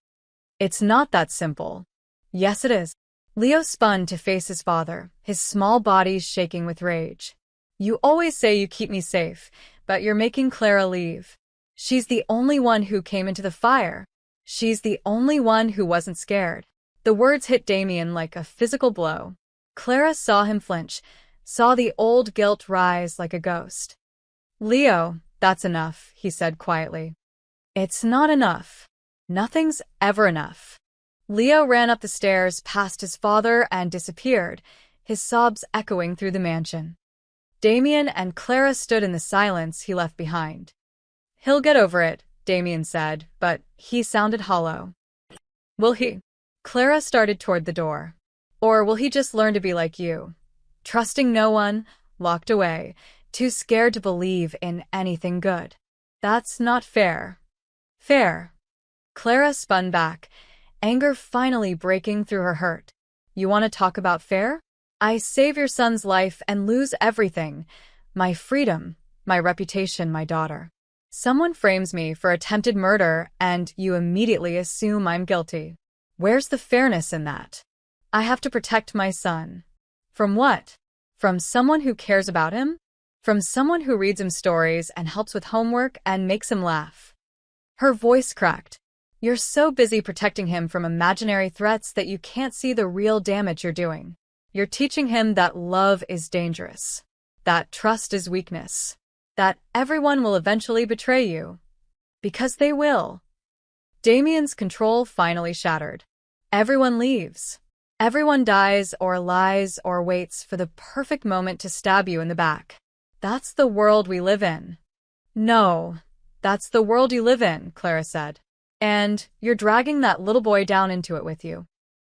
"It's not that simple." "Yes, it is." Leo spun to face his father, his small body shaking with rage. "You always say you keep me safe, but you're making Clara leave. She's the only one who came into the fire. She's the only one who wasn't scared." The words hit Damien like a physical blow. Clara saw him flinch, saw the old guilt rise like a ghost. "Leo, that's enough," he said quietly. "It's not enough. Nothing's ever enough." Leo ran up the stairs past his father and disappeared, his sobs echoing through the mansion. Damien and Clara stood in the silence he left behind. "He'll get over it," Damien said, but he sounded hollow. "Will he?" Clara started toward the door. "Or will he just learn to be like you? Trusting no one, locked away, too scared to believe in anything good. That's not fair." "Fair." Clara spun back, anger finally breaking through her hurt. "You want to talk about fair? I save your son's life and lose everything. My freedom, my reputation, my daughter. Someone frames me for attempted murder and you immediately assume I'm guilty. Where's the fairness in that? I have to protect my son. From what? From someone who cares about him? From someone who reads him stories and helps with homework and makes him laugh." Her voice cracked. "You're so busy protecting him from imaginary threats that you can't see the real damage you're doing. You're teaching him that love is dangerous, that trust is weakness, that everyone will eventually betray you. Because they will." Damien's control finally shattered. Everyone leaves. Everyone dies or lies or waits for the perfect moment to stab you in the back. That's the world we live in. "No, that's the world you live in," Clara said. "And you're dragging that little boy down into it with you.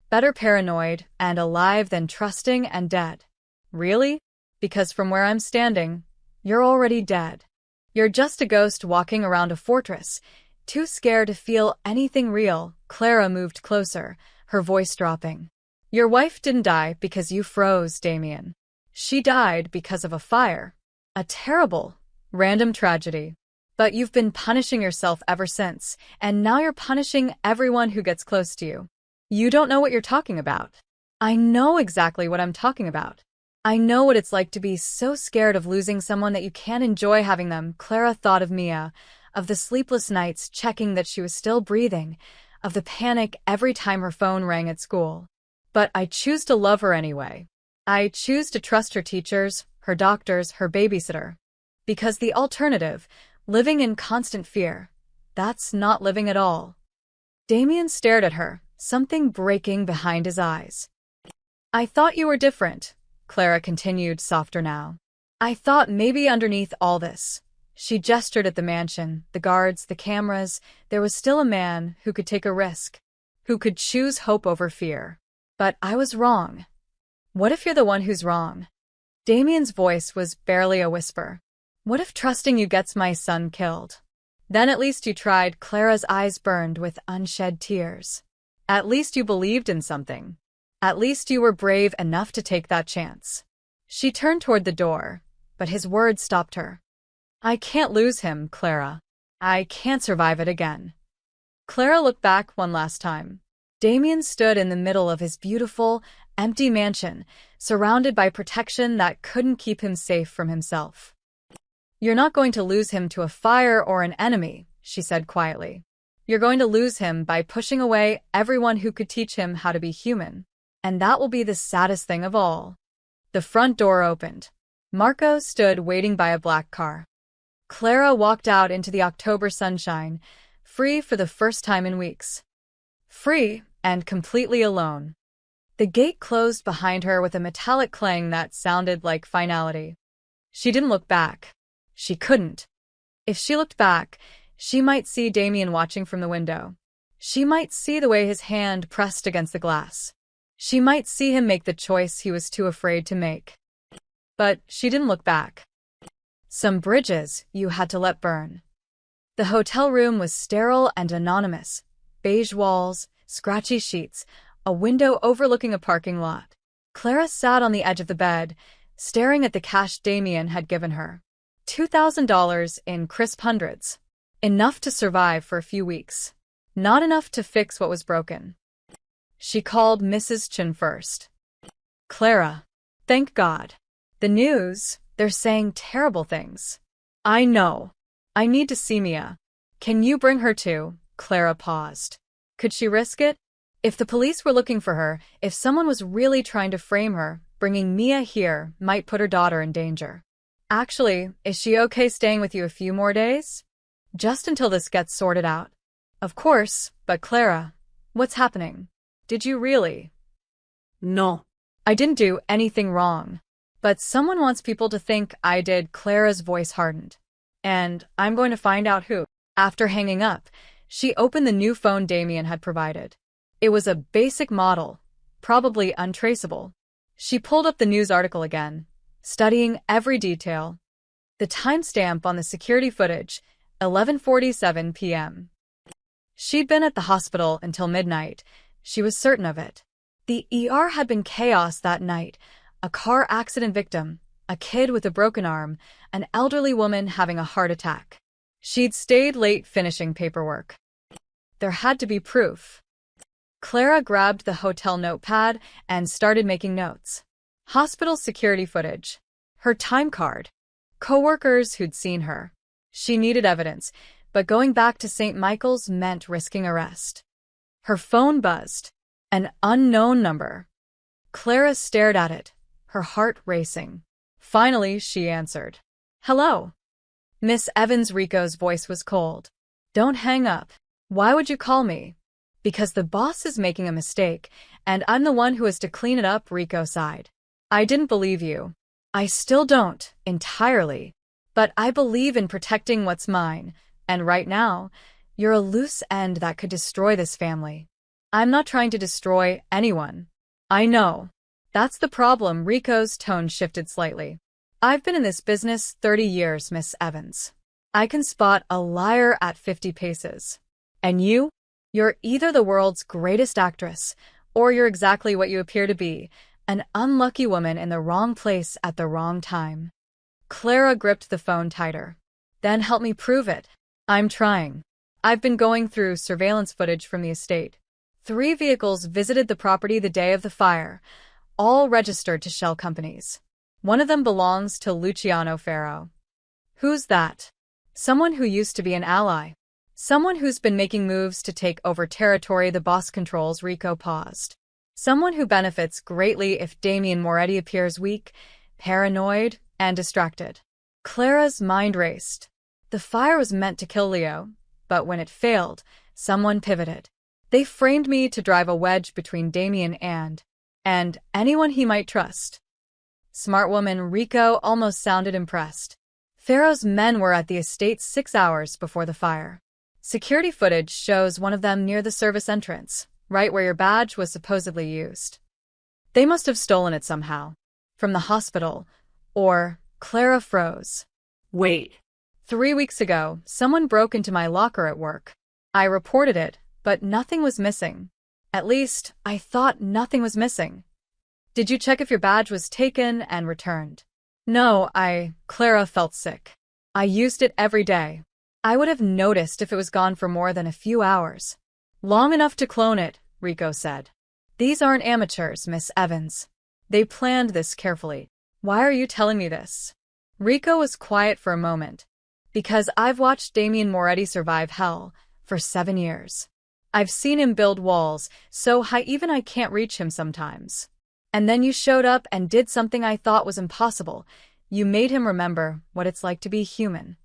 Better paranoid and alive than trusting and dead." "Really? Because from where I'm standing, you're already dead. You're just a ghost walking around a fortress, too scared to feel anything real." Clara moved closer, her voice dropping. "Your wife didn't die because you froze, Damien. She died because of a fire. A terrible, random tragedy. But you've been punishing yourself ever since, and now you're punishing everyone who gets close to you. You don't know what you're talking about." "I know exactly what I'm talking about. I know what it's like to be so scared of losing someone that you can't enjoy having them." Clara thought of Mia, of the sleepless nights checking that she was still breathing, of the panic every time her phone rang at school. "But I choose to love her anyway. I choose to trust her teachers, her doctors, her babysitter. Because the alternative, living in constant fear, that's not living at all." Damien stared at her, something breaking behind his eyes. I thought you were different, Clara continued, softer now. I thought maybe underneath all this. She gestured at the mansion, the guards, the cameras. There was still a man who could take a risk, who could choose hope over fear. But I was wrong. What if you're the one who's wrong? Damien's voice was barely a whisper. What if trusting you gets my son killed? Then at least you tried. Clara's eyes burned with unshed tears. At least you believed in something. At least you were brave enough to take that chance. She turned toward the door, but his words stopped her. I can't lose him, Clara. I can't survive it again. Clara looked back one last time. Damien stood in the middle of his beautiful, empty mansion, surrounded by protection that couldn't keep him safe from himself. You're not going to lose him to a fire or an enemy, she said quietly. You're going to lose him by pushing away everyone who could teach him how to be human. And that will be the saddest thing of all. The front door opened. Marco stood waiting by a black car. Clara walked out into the October sunshine, free for the first time in weeks. Free and completely alone. The gate closed behind her with a metallic clang that sounded like finality. She didn't look back. She couldn't. If she looked back, she might see Damien watching from the window. She might see the way his hand pressed against the glass. She might see him make the choice he was too afraid to make. But she didn't look back. Some bridges you had to let burn. The hotel room was sterile and anonymous. Beige walls, scratchy sheets, a window overlooking a parking lot. Clara sat on the edge of the bed, staring at the cash Damien had given her. $2,000 in crisp hundreds. Enough to survive for a few weeks. Not enough to fix what was broken. She called Mrs. Chen first. Clara. Thank God. The news, they're saying terrible things. I know. I need to see Mia. Can you bring her too? Clara paused. Could she risk it? If the police were looking for her, if someone was really trying to frame her, bringing Mia here might put her daughter in danger. Actually, is she okay staying with you a few more days? Just until this gets sorted out. Of course, but Clara, what's happening? Did you really? No. I didn't do anything wrong. But someone wants people to think I did. Clara's voice hardened. And I'm going to find out who. After hanging up, she opened the new phone Damien had provided. It was a basic model, probably untraceable. She pulled up the news article again, studying every detail. The timestamp on the security footage, 11:47 p.m. She'd been at the hospital until midnight. She was certain of it. The ER had been chaos that night. A car accident victim, a kid with a broken arm, an elderly woman having a heart attack. She'd stayed late finishing paperwork. There had to be proof. Clara grabbed the hotel notepad and started making notes. Hospital security footage. Her time card. Coworkers who'd seen her. She needed evidence, but going back to St. Michael's meant risking arrest. Her phone buzzed. An unknown number. Clara stared at it, her heart racing. Finally, she answered. Hello. Miss Evans. Rico's voice was cold. Don't hang up. Why would you call me? Because the boss is making a mistake, and I'm the one who has to clean it up. Rico sighed. I didn't believe you. I still don't, entirely. But I believe in protecting what's mine, and right now, you're a loose end that could destroy this family. I'm not trying to destroy anyone. I know. That's the problem. Rico's tone shifted slightly. I've been in this business 30 years, Miss Evans. I can spot a liar at 50 paces. And you? You're either the world's greatest actress, or you're exactly what you appear to be, an unlucky woman in the wrong place at the wrong time. Clara gripped the phone tighter. Then help me prove it. I'm trying. I've been going through surveillance footage from the estate. 3 vehicles visited the property the day of the fire, all registered to shell companies. One of them belongs to Luciano Ferro. Who's that? Someone who used to be an ally. Someone who's been making moves to take over territory the boss controls. Rico paused. Someone who benefits greatly if Damien Moretti appears weak, paranoid, and distracted. Clara's mind raced. The fire was meant to kill Leo, but when it failed, someone pivoted. They framed me to drive a wedge between Damien and anyone he might trust. Smart woman Rico almost sounded impressed. Pharaoh's men were at the estate 6 hours before the fire. Security footage shows one of them near the service entrance, right where your badge was supposedly used. They must have stolen it somehow. From the hospital. Or Clara froze. Wait. 3 weeks ago, someone broke into my locker at work. I reported it, but nothing was missing. At least, I thought nothing was missing. Did you check if your badge was taken and returned? No, Clara felt sick. I used it every day. I would have noticed if it was gone for more than a few hours. Long enough to clone it, Rico said. These aren't amateurs, Miss Evans. They planned this carefully. Why are you telling me this? Rico was quiet for a moment. Because I've watched Damien Moretti survive hell for 7 years. I've seen him build walls so high even I can't reach him sometimes. And then you showed up and did something I thought was impossible. You made him remember what it's like to be human.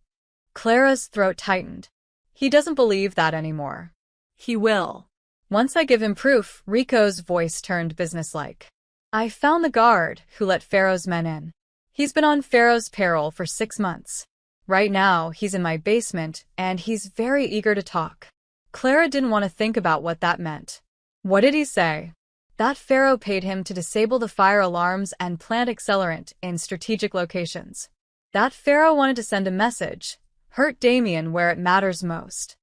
Clara's throat tightened. He doesn't believe that anymore. He will. Once I give him proof, Rico's voice turned businesslike. I found the guard who let Pharaoh's men in. He's been on Pharaoh's payroll for 6 months. Right now, he's in my basement, and he's very eager to talk. Clara didn't want to think about what that meant. What did he say? That Pharaoh paid him to disable the fire alarms and plant accelerant in strategic locations. That Pharaoh wanted to send a message, hurt Damien where it matters most.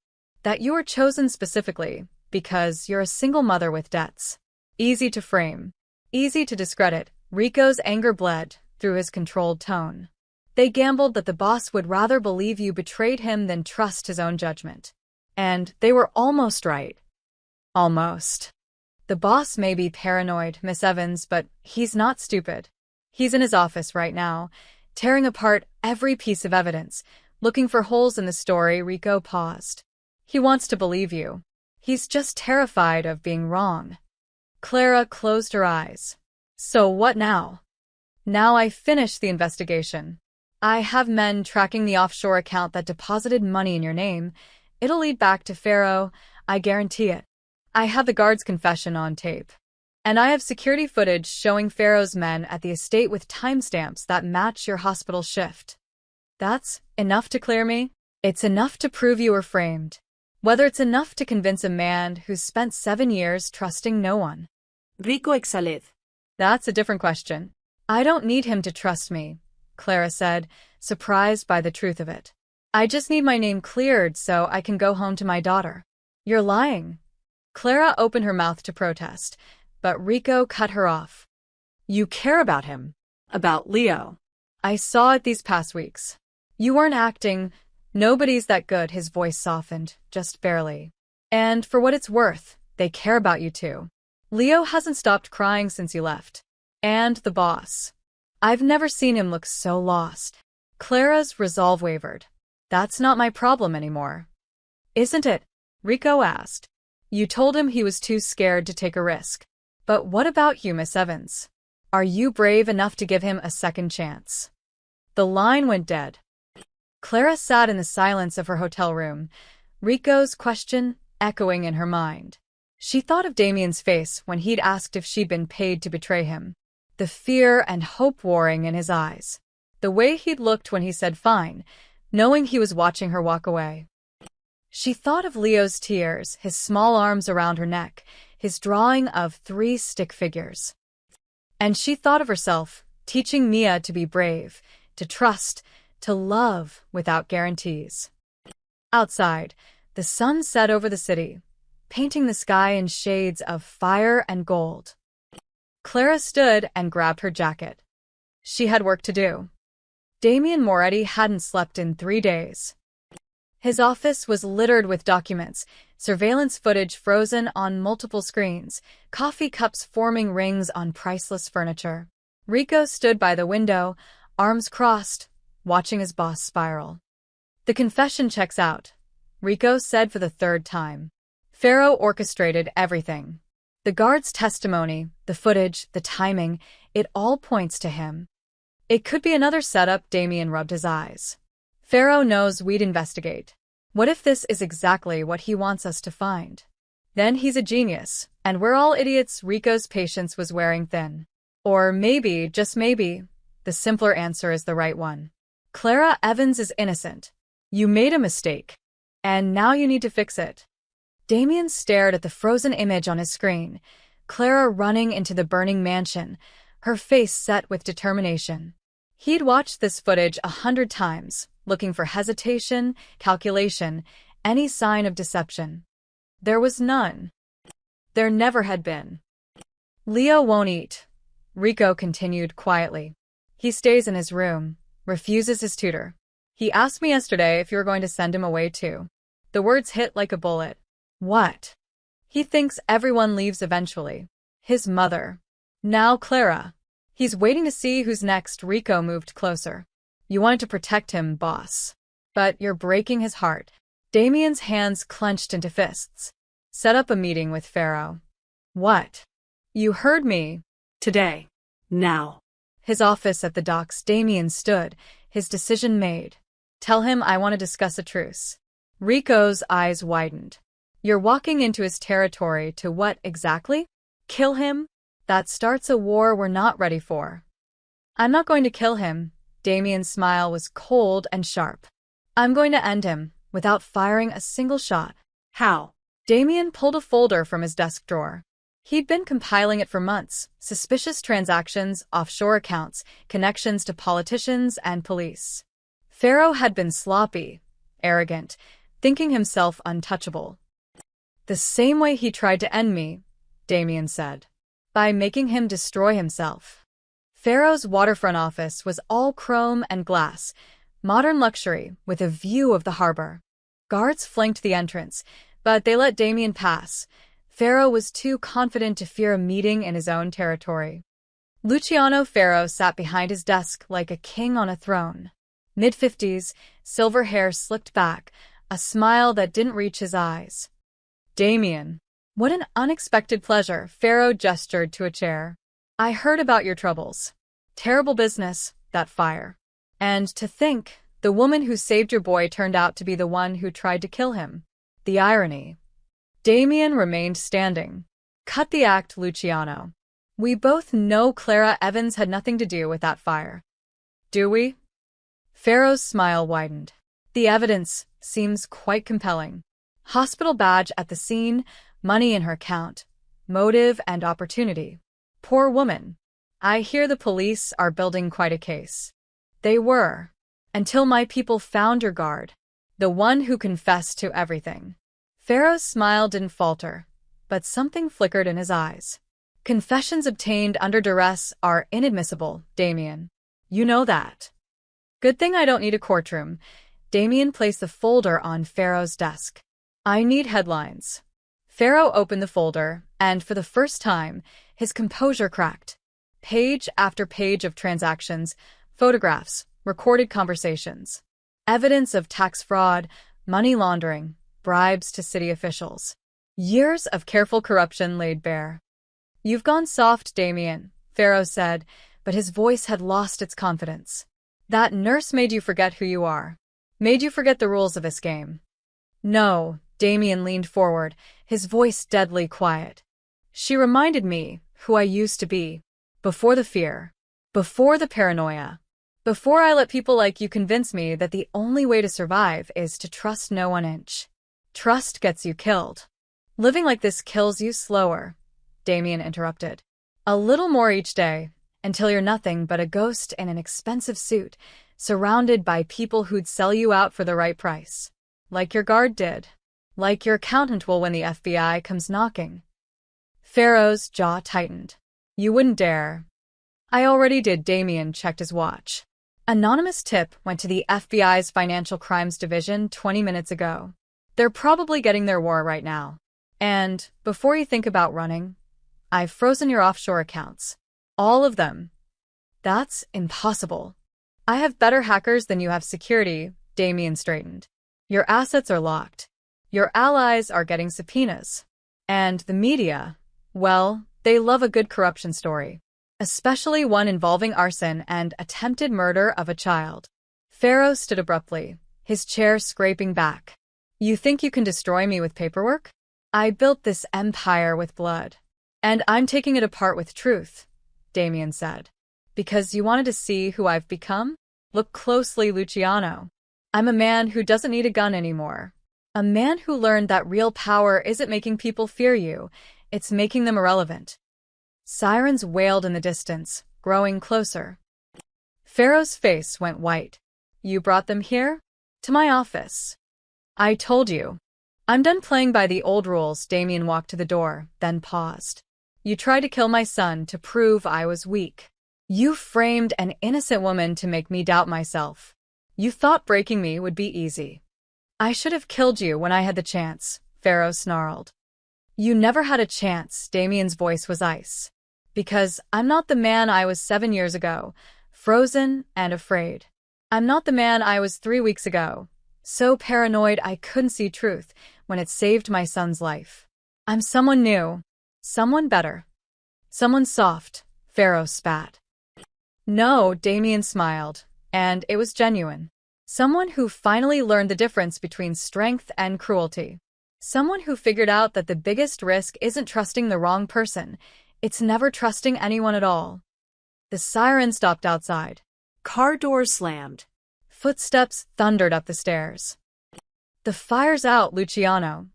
That you were chosen specifically because you're a single mother with debts. Easy to frame. Easy to discredit. Rico's anger bled through his controlled tone. They gambled that the boss would rather believe you betrayed him than trust his own judgment. And they were almost right. Almost. The boss may be paranoid, Miss Evans, but he's not stupid. He's in his office right now, tearing apart every piece of evidence, looking for holes in the story. Rico paused. He wants to believe you. He's just terrified of being wrong. Clara closed her eyes. So what now? Now I finished the investigation. I have men tracking the offshore account that deposited money in your name. It'll lead back to Pharaoh, I guarantee it. I have the guard's confession on tape. And I have security footage showing Pharaoh's men at the estate with timestamps that match your hospital shift. That's enough to clear me? It's enough to prove you were framed. Whether it's enough to convince a man who's spent 7 years trusting no one. Rico exhaled. That's a different question. I don't need him to trust me, Clara said, surprised by the truth of it. I just need my name cleared so I can go home to my daughter. You're lying. Clara opened her mouth to protest, but Rico cut her off. You care about him. About Leo. I saw it these past weeks. You weren't acting. Nobody's that good. His voice softened, just barely. And for what it's worth, they care about you too. Leo hasn't stopped crying since you left. And the boss. I've never seen him look so lost. Clara's resolve wavered. That's not my problem anymore. Isn't it? Rico asked. You told him he was too scared to take a risk. But what about you, Miss Evans? Are you brave enough to give him a second chance? The line went dead. Clara sat in the silence of her hotel room, Rico's question echoing in her mind. She thought of Damien's face when he'd asked if she'd been paid to betray him. The fear and hope warring in his eyes. The way he'd looked when he said fine, knowing he was watching her walk away. She thought of Leo's tears, his small arms around her neck, his drawing of 3 stick figures. And she thought of herself, teaching Mia to be brave, to trust, to love without guarantees. Outside, the sun set over the city, painting the sky in shades of fire and gold. Clara stood and grabbed her jacket. She had work to do. Damien Moretti hadn't slept in 3 days. His office was littered with documents, surveillance footage frozen on multiple screens, coffee cups forming rings on priceless furniture. Rico stood by the window, arms crossed, watching his boss spiral. The confession checks out, Rico said for the 3rd time. Pharaoh orchestrated everything. The guard's testimony, the footage, the timing, it all points to him. It could be another setup. Damien rubbed his eyes. Pharaoh knows we'd investigate. What if this is exactly what he wants us to find? then he's a genius, and we're all idiots. Rico's patience was wearing thin. Or maybe, just maybe, the simpler answer is the right one. Clara Evans is innocent. You made a mistake. And now you need to fix it. Damien stared at the frozen image on his screen, Clara running into the burning mansion, her face set with determination. He'd watched this footage 100 times, looking for hesitation, calculation, any sign of deception. There was none. There never had been. Leo won't eat, Rico continued quietly. He stays in his room, refuses his tutor. He asked me yesterday if you were going to send him away too. The words hit like a bullet. What? He thinks everyone leaves eventually. His mother. Now Clara. He's waiting to see who's next. Rico moved closer. You wanted to protect him, boss. But you're breaking his heart. Damien's hands clenched into fists. Set up a meeting with Pharaoh. What? You heard me. Today. Now. His office at the docks. Damien stood, his decision made. Tell him I want to discuss a truce. Rico's eyes widened. You're walking into his territory to what exactly? Kill him? That starts a war we're not ready for. I'm not going to kill him. Damien's smile was cold and sharp. I'm going to end him, without firing a single shot. How? Damien pulled a folder from his desk drawer. He'd been compiling it for months. Suspicious transactions, offshore accounts, connections to politicians and police. Pharaoh had been sloppy, arrogant, thinking himself untouchable. The same way he tried to end me, Damien said. By making him destroy himself. Pharaoh's waterfront office was all chrome and glass, modern luxury with a view of the harbor. Guards flanked the entrance, but they let Damien pass. Pharaoh was too confident to fear a meeting in his own territory. Luciano Pharaoh sat behind his desk like a king on a throne. Mid-50s, silver hair slicked back, a smile that didn't reach his eyes. Damien. What an unexpected pleasure. Pharaoh gestured to a chair. I heard about your troubles. Terrible business, that fire. And to think, the woman who saved your boy turned out to be the one who tried to kill him. The irony. Damien remained standing. Cut the act, Luciano. We both know Clara Evans had nothing to do with that fire. Do we? Pharaoh's smile widened. The evidence seems quite compelling. Hospital badge at the scene, money in her account, motive and opportunity. Poor woman. I hear the police are building quite a case. They were. Until my people found your guard. The one who confessed to everything. Pharaoh's smile didn't falter, but something flickered in his eyes. Confessions obtained under duress are inadmissible, Damien. You know that. Good thing I don't need a courtroom. Damien placed the folder on Pharaoh's desk. I need headlines. Pharaoh opened the folder, and for the first time, his composure cracked. Page after page of transactions, photographs, recorded conversations. Evidence of tax fraud, money laundering, bribes to city officials. Years of careful corruption laid bare. You've gone soft, Damien, Pharaoh said, but his voice had lost its confidence. That nurse made you forget who you are. Made you forget the rules of this game. No, Damien leaned forward, his voice deadly quiet. She reminded me who I used to be. Before the fear. Before the paranoia. Before I let people like you convince me that the only way to survive is to trust no 1 inch. Trust gets you killed. Living like this kills you slower, Damien interrupted. A little more each day, until you're nothing but a ghost in an expensive suit, surrounded by people who'd sell you out for the right price. Like your guard did. Like your accountant will when the FBI comes knocking. Pharaoh's jaw tightened. You wouldn't dare. I already did. Damien checked his watch. Anonymous tip went to the FBI's Financial Crimes Division 20 minutes ago. They're probably getting their war right now. And, before you think about running, I've frozen your offshore accounts. All of them. That's impossible. I have better hackers than you have security, Damien straightened. Your assets are locked. Your allies are getting subpoenas. And the media, well, they love a good corruption story. Especially one involving arson and attempted murder of a child. Pharaoh stood abruptly, his chair scraping back. You think you can destroy me with paperwork? I built this empire with blood. And I'm taking it apart with truth, Damien said. Because you wanted to see who I've become? Look closely, Luciano. I'm a man who doesn't need a gun anymore. A man who learned that real power isn't making people fear you, it's making them irrelevant. Sirens wailed in the distance, growing closer. Pharaoh's face went white. You brought them here? To my office. I told you. I'm done playing by the old rules. Damien walked to the door, then paused. You tried to kill my son to prove I was weak. You framed an innocent woman to make me doubt myself. You thought breaking me would be easy. I should have killed you when I had the chance, Pharaoh snarled. You never had a chance. Damien's voice was ice. Because I'm not the man I was 7 years ago, frozen and afraid. I'm not the man I was 3 weeks ago, so paranoid I couldn't see truth when it saved my son's life. I'm someone new, someone better, someone soft, Pharaoh spat. No, Damien smiled, and it was genuine. Someone who finally learned the difference between strength and cruelty. Someone who figured out that the biggest risk isn't trusting the wrong person, it's never trusting anyone at all. The siren stopped outside. Car doors slammed. Footsteps thundered up the stairs. The fire's out, Luciano,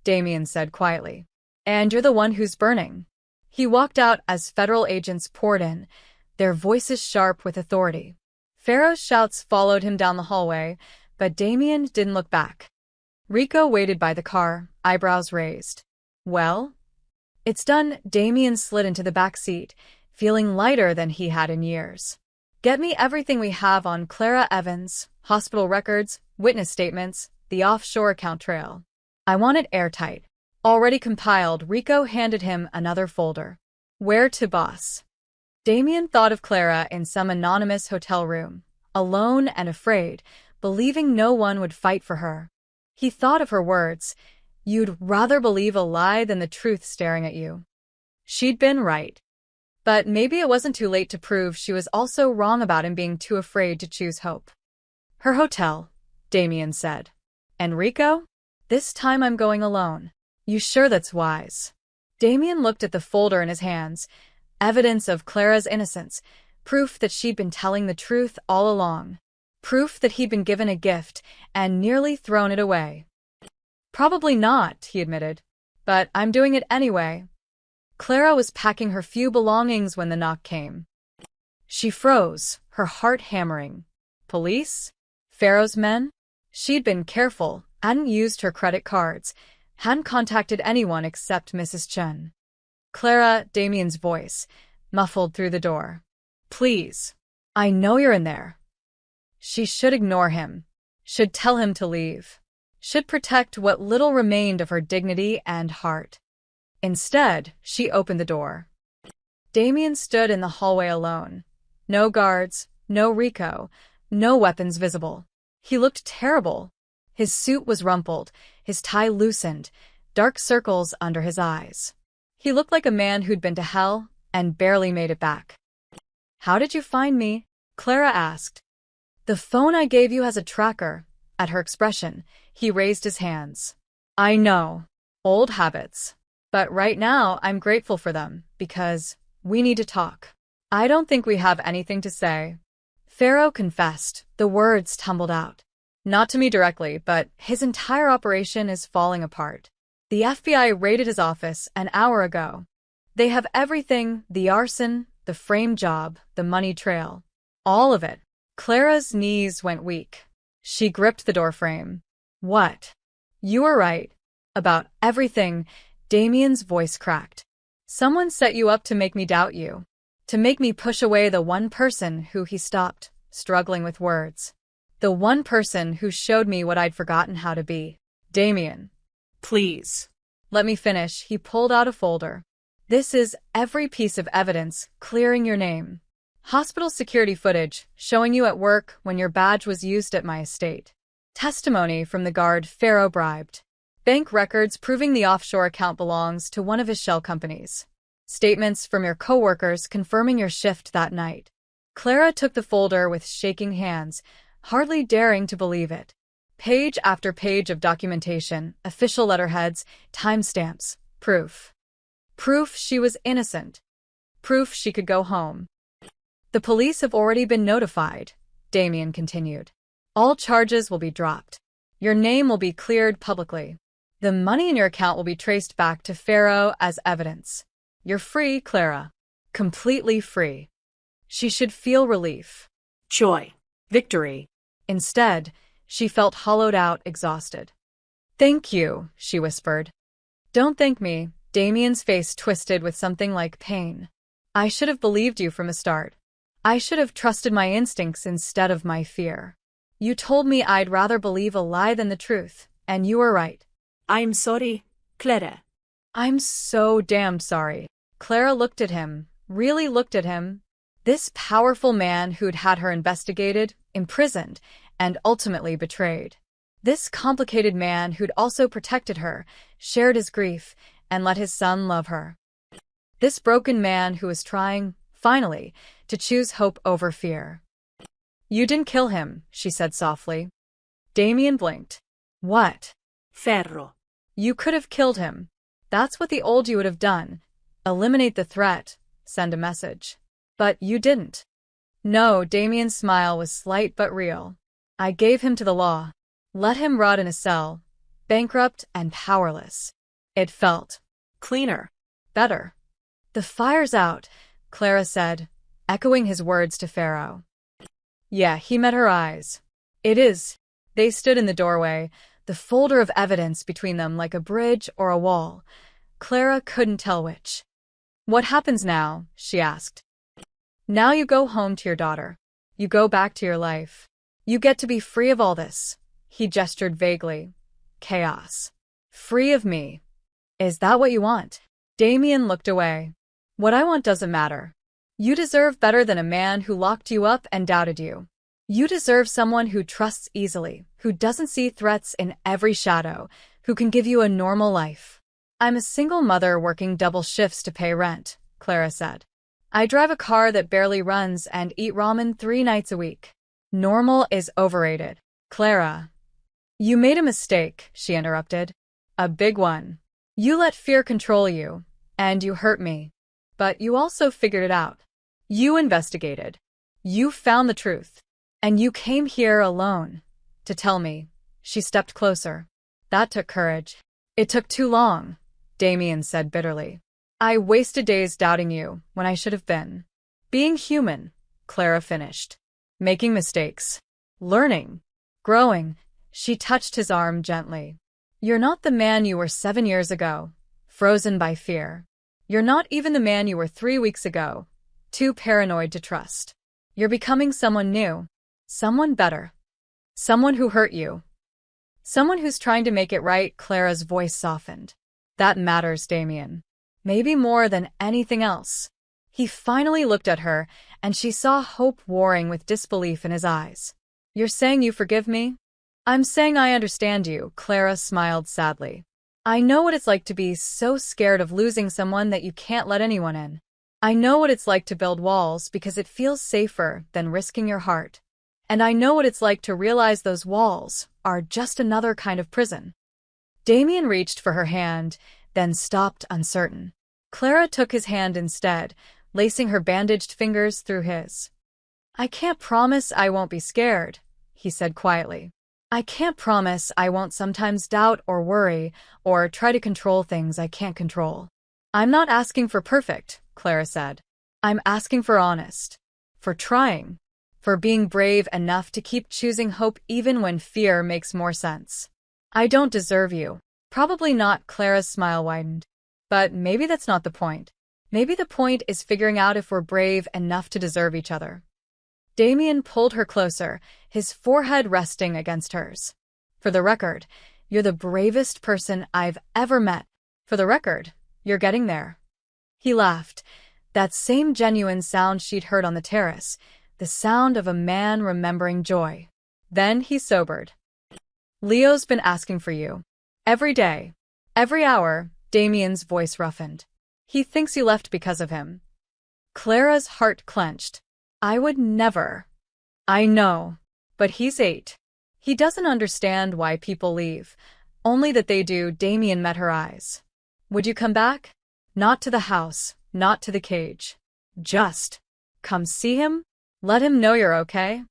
Damien said quietly. And you're the one who's burning. He walked out as federal agents poured in, their voices sharp with authority. Pharaoh's shouts followed him down the hallway, but Damien didn't look back. Rico waited by the car, eyebrows raised. Well? It's done. Damien slid into the back seat, feeling lighter than he had in years. Get me everything we have on Clara Evans, hospital records, witness statements, the offshore account trail. I want it airtight. Already compiled. Rico handed him another folder. Where to, boss? Damien thought of Clara in some anonymous hotel room, alone and afraid, believing no one would fight for her. He thought of her words, "You'd rather believe a lie than the truth staring at you." She'd been right. But maybe it wasn't too late to prove she was also wrong about him being too afraid to choose hope. Her hotel, Damien said. Enrico? This time I'm going alone. You sure that's wise? Damien looked at the folder in his hands, evidence of Clara's innocence, proof that she'd been telling the truth all along, proof that he'd been given a gift and nearly thrown it away. Probably not, he admitted, but I'm doing it anyway. Clara was packing her few belongings when the knock came. She froze, her heart hammering. Police? Pharaoh's men? She'd been careful, hadn't used her credit cards, hadn't contacted anyone except Mrs. Chen. Clara, Damien's voice, muffled through the door. Please. I know you're in there. She should ignore him, should tell him to leave, should protect what little remained of her dignity and heart. Instead, she opened the door. Damien stood in the hallway alone. No guards, no Rico, no weapons visible. He looked terrible. His suit was rumpled, his tie loosened, dark circles under his eyes. He looked like a man who'd been to hell and barely made it back. How did you find me? Clara asked. The phone I gave you has a tracker. At her expression, he raised his hands. I know. Old habits. But right now, I'm grateful for them, because we need to talk. I don't think we have anything to say. Pharaoh confessed. The words tumbled out. Not to me directly, but his entire operation is falling apart. The FBI raided his office an hour ago. They have everything, the arson, the frame job, the money trail. All of it. Clara's knees went weak. She gripped the doorframe. What? You were right. About everything. Damien's voice cracked. Someone set you up to make me doubt you. To make me push away the one person who he stopped, struggling with words. The one person who showed me what I'd forgotten how to be. Damien. Please. Let me finish. He pulled out a folder. This is every piece of evidence clearing your name. Hospital security footage showing you at work when your badge was used at my estate. Testimony from the guard Pharaoh bribed. Bank records proving the offshore account belongs to one of his shell companies. Statements from your coworkers confirming your shift that night. Clara took the folder with shaking hands, hardly daring to believe it. Page after page of documentation, official letterheads, timestamps, proof. Proof she was innocent. Proof she could go home. The police have already been notified, Damien continued. All charges will be dropped. Your name will be cleared publicly. The money in your account will be traced back to Pharaoh as evidence. You're free, Clara. Completely free. She should feel relief. Joy. Victory. Instead, she felt hollowed out, exhausted. Thank you, she whispered. Don't thank me. Damien's face twisted with something like pain. I should have believed you from the start. I should have trusted my instincts instead of my fear. You told me I'd rather believe a lie than the truth, and you were right. I'm sorry, Clara. I'm so damned sorry. Clara looked at him, really looked at him. This powerful man who'd had her investigated, imprisoned, and ultimately betrayed. This complicated man who'd also protected her, shared his grief, and let his son love her. This broken man who was trying, finally, to choose hope over fear. You didn't kill him, she said softly. Damien blinked. What? Ferro. You could have killed him. That's what the old you would have done. Eliminate the threat, send a message. But you didn't. No, Damien's smile was slight but real. I gave him to the law. Let him rot in a cell, bankrupt and powerless. It felt cleaner. Better. The fire's out, Clara said, echoing his words to Pharaoh. Yeah, he met her eyes. It is. They stood in the doorway, the folder of evidence between them like a bridge or a wall. Clara couldn't tell which. What happens now? She asked. Now you go home to your daughter. You go back to your life. You get to be free of all this. He gestured vaguely. Chaos. Free of me. Is that what you want? Damien looked away. What I want doesn't matter. You deserve better than a man who locked you up and doubted you. You deserve someone who trusts easily, who doesn't see threats in every shadow, who can give you a normal life. I'm a single mother working double shifts to pay rent, Clara said. I drive a car that barely runs and eat ramen 3 nights a week. Normal is overrated. Clara. You made a mistake, she interrupted. A big one. You let fear control you, and you hurt me. But you also figured it out. You investigated. You found the truth. And you came here alone. To tell me. She stepped closer. That took courage. It took too long, Damien said bitterly. I wasted days doubting you when I should have been. Being human, Clara finished. Making mistakes. Learning. Growing. She touched his arm gently. You're not the man you were 7 years ago, frozen by fear. You're not even the man you were 3 weeks ago, too paranoid to trust. You're becoming someone new. Someone better. Someone who hurt you. Someone who's trying to make it right. Clara's voice softened. That matters, Damien. Maybe more than anything else. He finally looked at her, and she saw hope warring with disbelief in his eyes. You're saying you forgive me? I'm saying I understand you, Clara smiled sadly. I know what it's like to be so scared of losing someone that you can't let anyone in. I know what it's like to build walls because it feels safer than risking your heart. And I know what it's like to realize those walls are just another kind of prison. Damien reached for her hand, then stopped uncertain. Clara took his hand instead, lacing her bandaged fingers through his. I can't promise I won't be scared, he said quietly. I can't promise I won't sometimes doubt or worry or try to control things I can't control. I'm not asking for perfect, Clara said. I'm asking for honest. For trying. For being brave enough to keep choosing hope even when fear makes more sense. I don't deserve you. Probably not, Clara's smile widened. But maybe that's not the point. Maybe the point is figuring out if we're brave enough to deserve each other. Damien pulled her closer, his forehead resting against hers. For the record, you're the bravest person I've ever met. For the record, you're getting there. He laughed, that same genuine sound she'd heard on the terrace, the sound of a man remembering joy. Then he sobered. Leo's been asking for you. Every day. Every hour, Damien's voice roughened. He thinks you left because of him. Clara's heart clenched. I would never. I know. But he's 8. He doesn't understand why people leave, only that they do. Damien met her eyes. Would you come back? Not to the house, not to the cage. Just come see him? Let him know you're okay?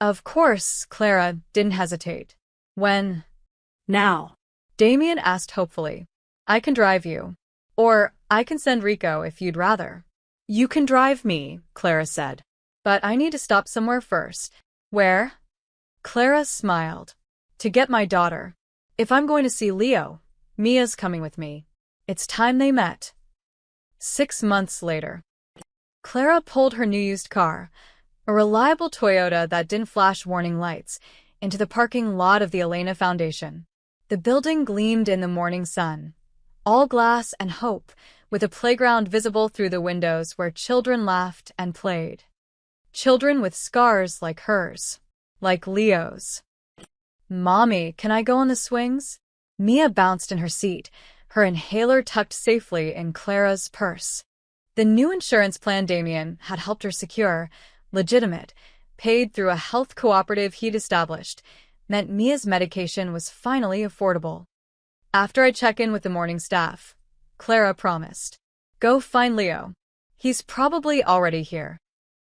Of course, Clara didn't hesitate. When? Now. Damien asked hopefully. I can drive you. Or I can send Rico if you'd rather. You can drive me, Clara said. But I need to stop somewhere first. Where? Clara smiled. To get my daughter. If I'm going to see Leo, Mia's coming with me. It's time they met. 6 months later. Clara pulled her new used car, a reliable Toyota that didn't flash warning lights, into the parking lot of the Elena Foundation. The building gleamed in the morning sun, all glass and hope, with a playground visible through the windows where children laughed and played. Children with scars like hers, like Leo's. Mommy, can I go on the swings? Mia bounced in her seat, her inhaler tucked safely in Clara's purse. The new insurance plan Damien had helped her secure, legitimate, paid through a health cooperative he'd established, meant Mia's medication was finally affordable. After I check in with the morning staff, Clara promised. Go find Leo. He's probably already here.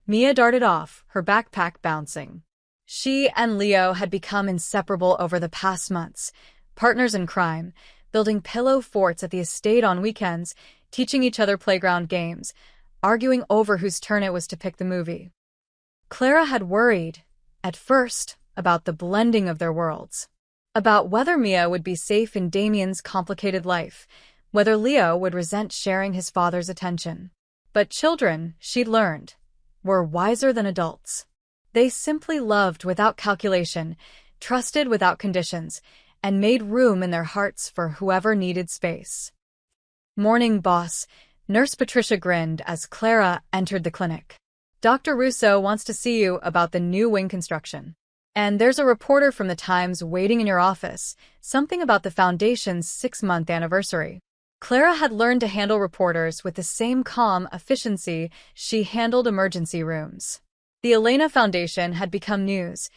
Mia darted off, her backpack bouncing. She and Leo had become inseparable over the past months, partners in crime, building pillow forts at the estate on weekends, teaching each other playground games, arguing over whose turn it was to pick the movie. Clara had worried, at first, about the blending of their worlds, about whether Mia would be safe in Damien's complicated life, whether Leo would resent sharing his father's attention. But children, she'd learned, were wiser than adults. They simply loved without calculation, trusted without conditions, and made room in their hearts for whoever needed space. Morning, boss. Nurse Patricia grinned as Clara entered the clinic. Dr. Russo wants to see you about the new wing construction. And there's a reporter from the Times waiting in your office, something about the Foundation's 6-month anniversary. Clara had learned to handle reporters with the same calm efficiency she handled emergency rooms. The Elena Foundation had become news,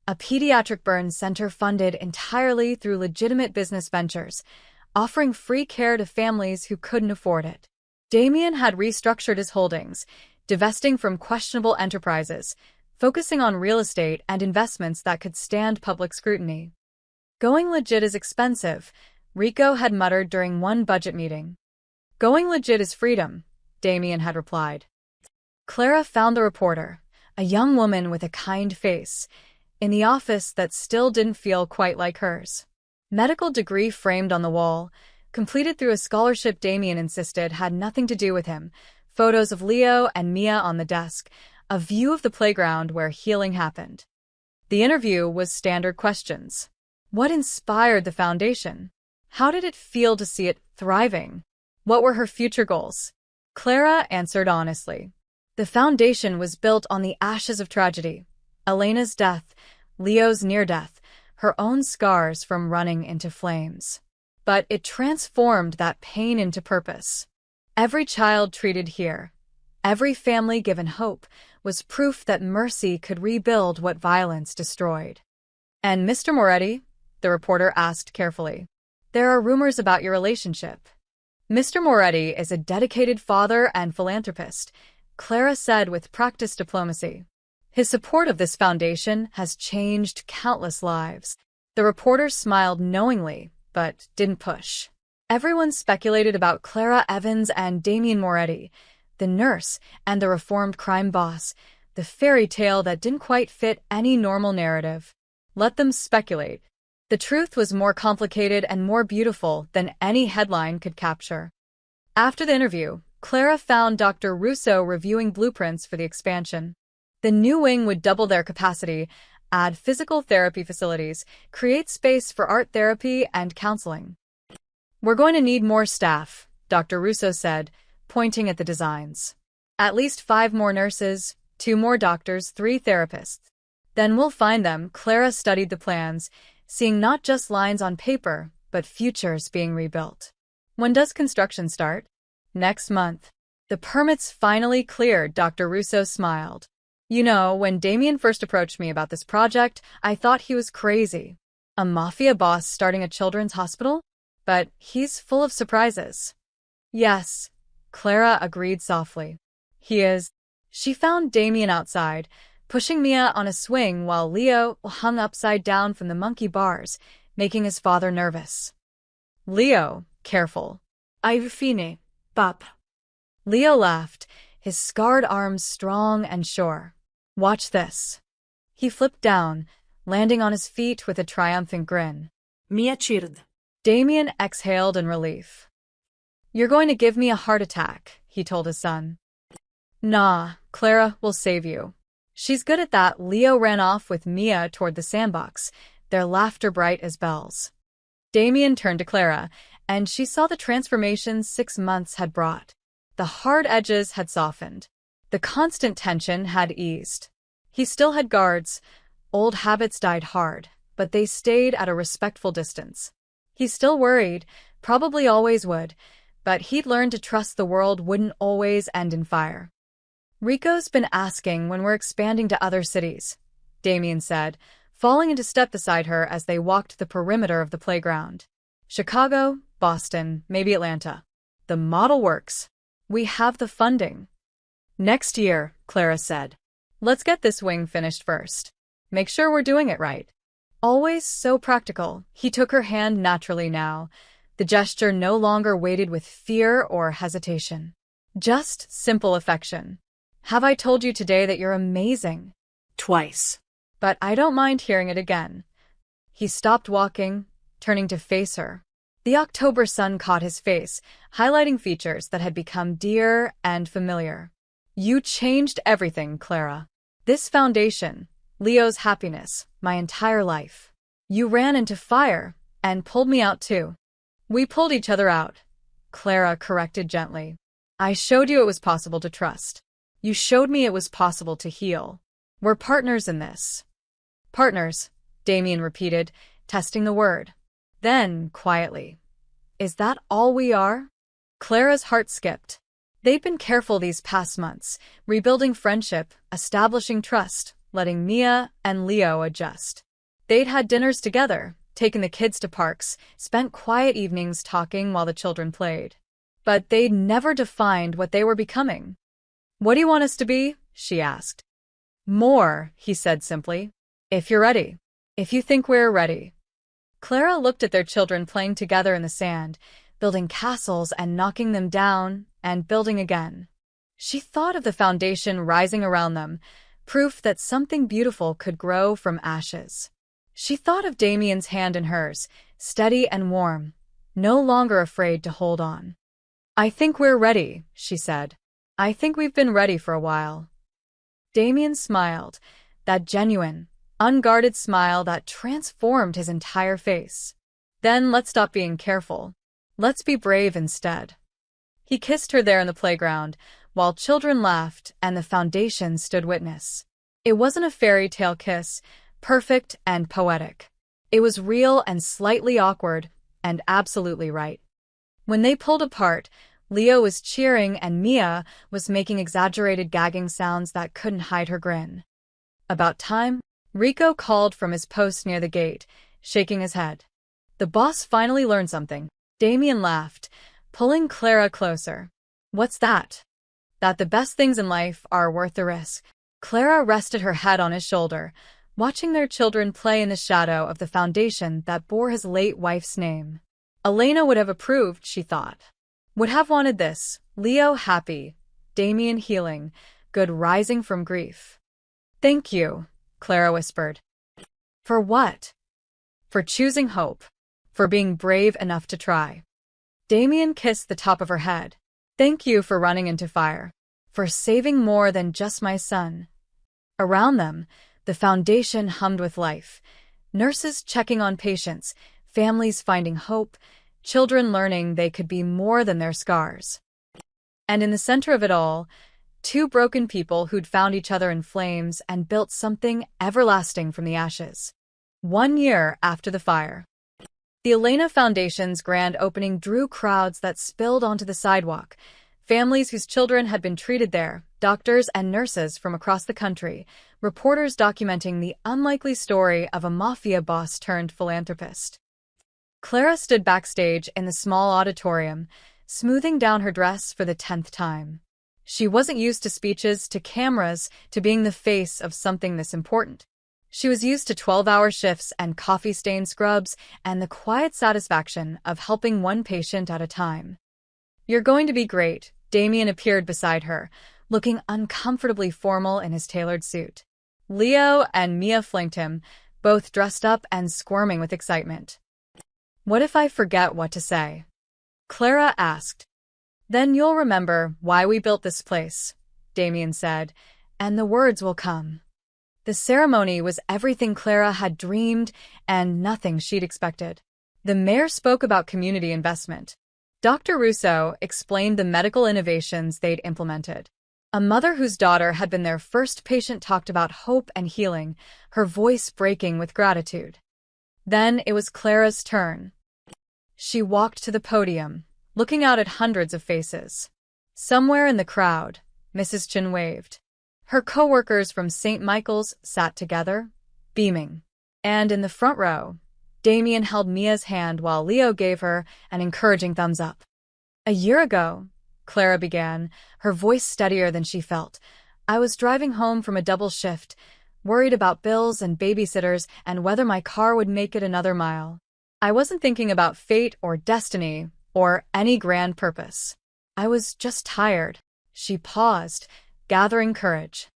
a pediatric burn center funded entirely through legitimate business ventures, offering free care to families who couldn't afford it. Damien had restructured his holdings, divesting from questionable enterprises, focusing on real estate and investments that could stand public scrutiny. Going legit is expensive, Rico had muttered during one budget meeting. Going legit is freedom, Damien had replied. Clara found the reporter, a young woman with a kind face, in the office that still didn't feel quite like hers. Medical degree framed on the wall, completed through a scholarship Damien insisted had nothing to do with him, photos of Leo and Mia on the desk, a view of the playground where healing happened. The interview was standard questions. What inspired the foundation? How did it feel to see it thriving? What were her future goals? Clara answered honestly. The foundation was built on the ashes of tragedy. Elena's death, Leo's near-death, her own scars from running into flames. But it transformed that pain into purpose. Every child treated here, every family given hope, was proof that mercy could rebuild what violence destroyed. And Mr. Moretti? The reporter asked carefully. There are rumors about your relationship. Mr. Moretti is a dedicated father and philanthropist, Clara said with practiced diplomacy. His support of this foundation has changed countless lives. The reporter smiled knowingly, but didn't push. Everyone speculated about Clara Evans and Damien Moretti, the nurse and the reformed crime boss, the fairy tale that didn't quite fit any normal narrative. Let them speculate. The truth was more complicated and more beautiful than any headline could capture. After the interview, Clara found Dr. Russo reviewing blueprints for the expansion. The new wing would double their capacity, add physical therapy facilities, create space for art therapy and counseling. We're going to need more staff, Dr. Russo said, pointing at the designs. At least 5 more nurses, 2 more doctors, 3 therapists. Then we'll find them. Clara studied the plans, seeing not just lines on paper, but futures being rebuilt. When does construction start? Next month. The permits finally cleared, Dr. Russo smiled. You know, when Damien first approached me about this project, I thought he was crazy. A mafia boss starting a children's hospital? But he's full of surprises. Yes, Clara agreed softly. He is. She found Damien outside, pushing Mia on a swing while Leo hung upside down from the monkey bars, making his father nervous. Leo, careful. I've fine, pap. Leo laughed, his scarred arms strong and sure. Watch this. He flipped down, landing on his feet with a triumphant grin. Mia chird. Damien exhaled in relief. You're going to give me a heart attack, he told his son. Nah, Clara will save you. She's good at that. Leo ran off with Mia toward the sandbox, their laughter bright as bells. Damien turned to Clara, and she saw the transformation 6 months had brought. The hard edges had softened. The constant tension had eased. He still had guards. Old habits died hard, but they stayed at a respectful distance. He still worried, probably always would, but he'd learned to trust the world wouldn't always end in fire. Rico's been asking when we're expanding to other cities, Damien said, falling into step beside her as they walked the perimeter of the playground. Chicago, Boston, maybe Atlanta. The model works. We have the funding. Next year, Clara said. Let's get this wing finished first. Make sure we're doing it right. Always so practical, he took her hand naturally now. The gesture no longer weighted with fear or hesitation. Just simple affection. Have I told you today that you're amazing? Twice. But I don't mind hearing it again. He stopped walking, turning to face her. The October sun caught his face, highlighting features that had become dear and familiar. You changed everything, Clara. This foundation, Leo's happiness, my entire life. You ran into fire, and pulled me out too. We pulled each other out, Clara corrected gently. I showed you it was possible to trust. You showed me it was possible to heal. We're partners in this. Partners, Damien repeated, testing the word. Then, quietly, is that all we are? Clara's heart skipped. They'd been careful these past months, rebuilding friendship, establishing trust, letting Mia and Leo adjust. They'd had dinners together, taken the kids to parks, spent quiet evenings talking while the children played. But they'd never defined what they were becoming. What do you want us to be? She asked. More, he said simply. If you're ready. If you think we're ready. Clara looked at their children playing together in the sand, building castles and knocking them down, and building again. She thought of the foundation rising around them, proof that something beautiful could grow from ashes. She thought of Damien's hand in hers, steady and warm, no longer afraid to hold on. I think we're ready, she said. I think we've been ready for a while. Damien smiled, that genuine, unguarded smile that transformed his entire face. Then let's stop being careful. Let's be brave instead. He kissed her there in the playground, while children laughed and the foundation stood witness. It wasn't a fairy tale kiss, perfect and poetic. It was real and slightly awkward, and absolutely right. When they pulled apart, Leo was cheering and Mia was making exaggerated gagging sounds that couldn't hide her grin. About time, Rico called from his post near the gate, shaking his head. The boss finally learned something. Damien laughed, pulling Clara closer. What's that? That the best things in life are worth the risk. Clara rested her head on his shoulder, watching their children play in the shadow of the foundation that bore his late wife's name. Elena would have approved, she thought. Would have wanted this. Leo happy, Damien healing, good rising from grief. Thank you, Clara whispered. For what? For choosing hope. For being brave enough to try. Damien kissed the top of her head. Thank you for running into fire. For saving more than just my son. Around them, the foundation hummed with life. Nurses checking on patients, families finding hope, children learning they could be more than their scars. And in the center of it all, two broken people who'd found each other in flames and built something everlasting from the ashes. 1 year after the fire. The Elena Foundation's grand opening drew crowds that spilled onto the sidewalk, Families whose children had been treated there, doctors and nurses from across the country, reporters documenting the unlikely story of a mafia boss turned philanthropist. Clara stood backstage in the small auditorium, smoothing down her dress for the 10th time. She wasn't used to speeches, to cameras, to being the face of something this important. She was used to 12-hour shifts and coffee-stained scrubs and the quiet satisfaction of helping one patient at a time. "You're going to be great." Damien appeared beside her, looking uncomfortably formal in his tailored suit. Leo and Mia flanked him, both dressed up and squirming with excitement. "What if I forget what to say?" Clara asked. "Then you'll remember why we built this place," Damien said, "and the words will come." The ceremony was everything Clara had dreamed and nothing she'd expected. The mayor spoke about community investment. Dr. Russo explained the medical innovations they'd implemented. A mother whose daughter had been their first patient talked about hope and healing, her voice breaking with gratitude. Then it was Clara's turn. She walked to the podium, looking out at hundreds of faces. Somewhere in the crowd, Mrs. Chin waved. Her co-workers from St. Michael's sat together, beaming. And in the front row, Damien held Mia's hand while Leo gave her an encouraging thumbs up. "A year ago," Clara began, her voice steadier than she felt, "I was driving home from a double shift, worried about bills and babysitters and whether my car would make it another mile. I wasn't thinking about fate or destiny or any grand purpose. I was just tired." She paused, gathering courage.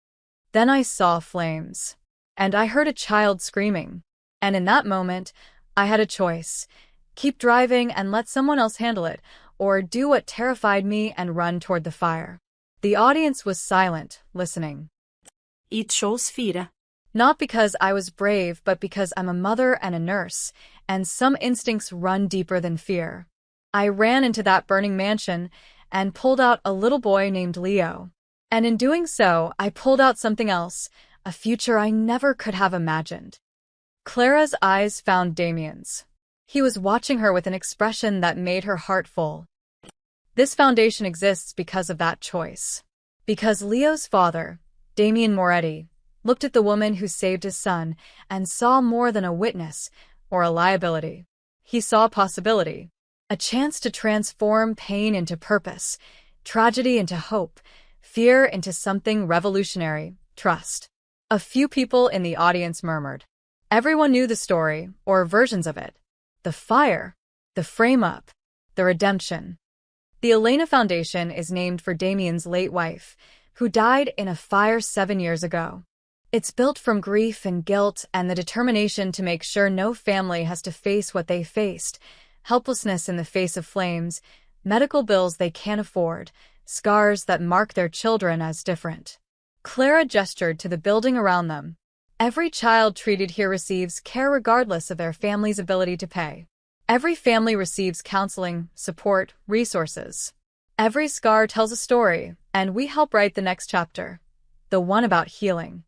"Then I saw flames. And I heard a child screaming. And in that moment, I had a choice. Keep driving and let someone else handle it, or do what terrified me and run toward the fire." The audience was silent, listening. It shows fear. Not because I was brave, but because I'm a mother and a nurse, and some instincts run deeper than fear. I ran into that burning mansion and pulled out a little boy named Leo. And in doing so, I pulled out something else, a future I never could have imagined. Clara's eyes found Damien's. He was watching her with an expression that made her heart full. This foundation exists because of that choice. Because Leo's father, Damien Moretti, looked at the woman who saved his son and saw more than a witness or a liability. He saw a possibility, a chance to transform pain into purpose, tragedy into hope, fear into something revolutionary, trust. A few people in the audience murmured. Everyone knew the story, or versions of it. The fire, the frame-up, the redemption. The Elena Foundation is named for Damien's late wife, who died in a fire 7 years ago. It's built from grief and guilt and the determination to make sure no family has to face what they faced, helplessness in the face of flames, medical bills they can't afford, scars that mark their children as different. Clara gestured to the building around them. Every child treated here receives care regardless of their family's ability to pay. Every family receives counseling, support, resources. Every scar tells a story, and we help write the next chapter, the one about healing.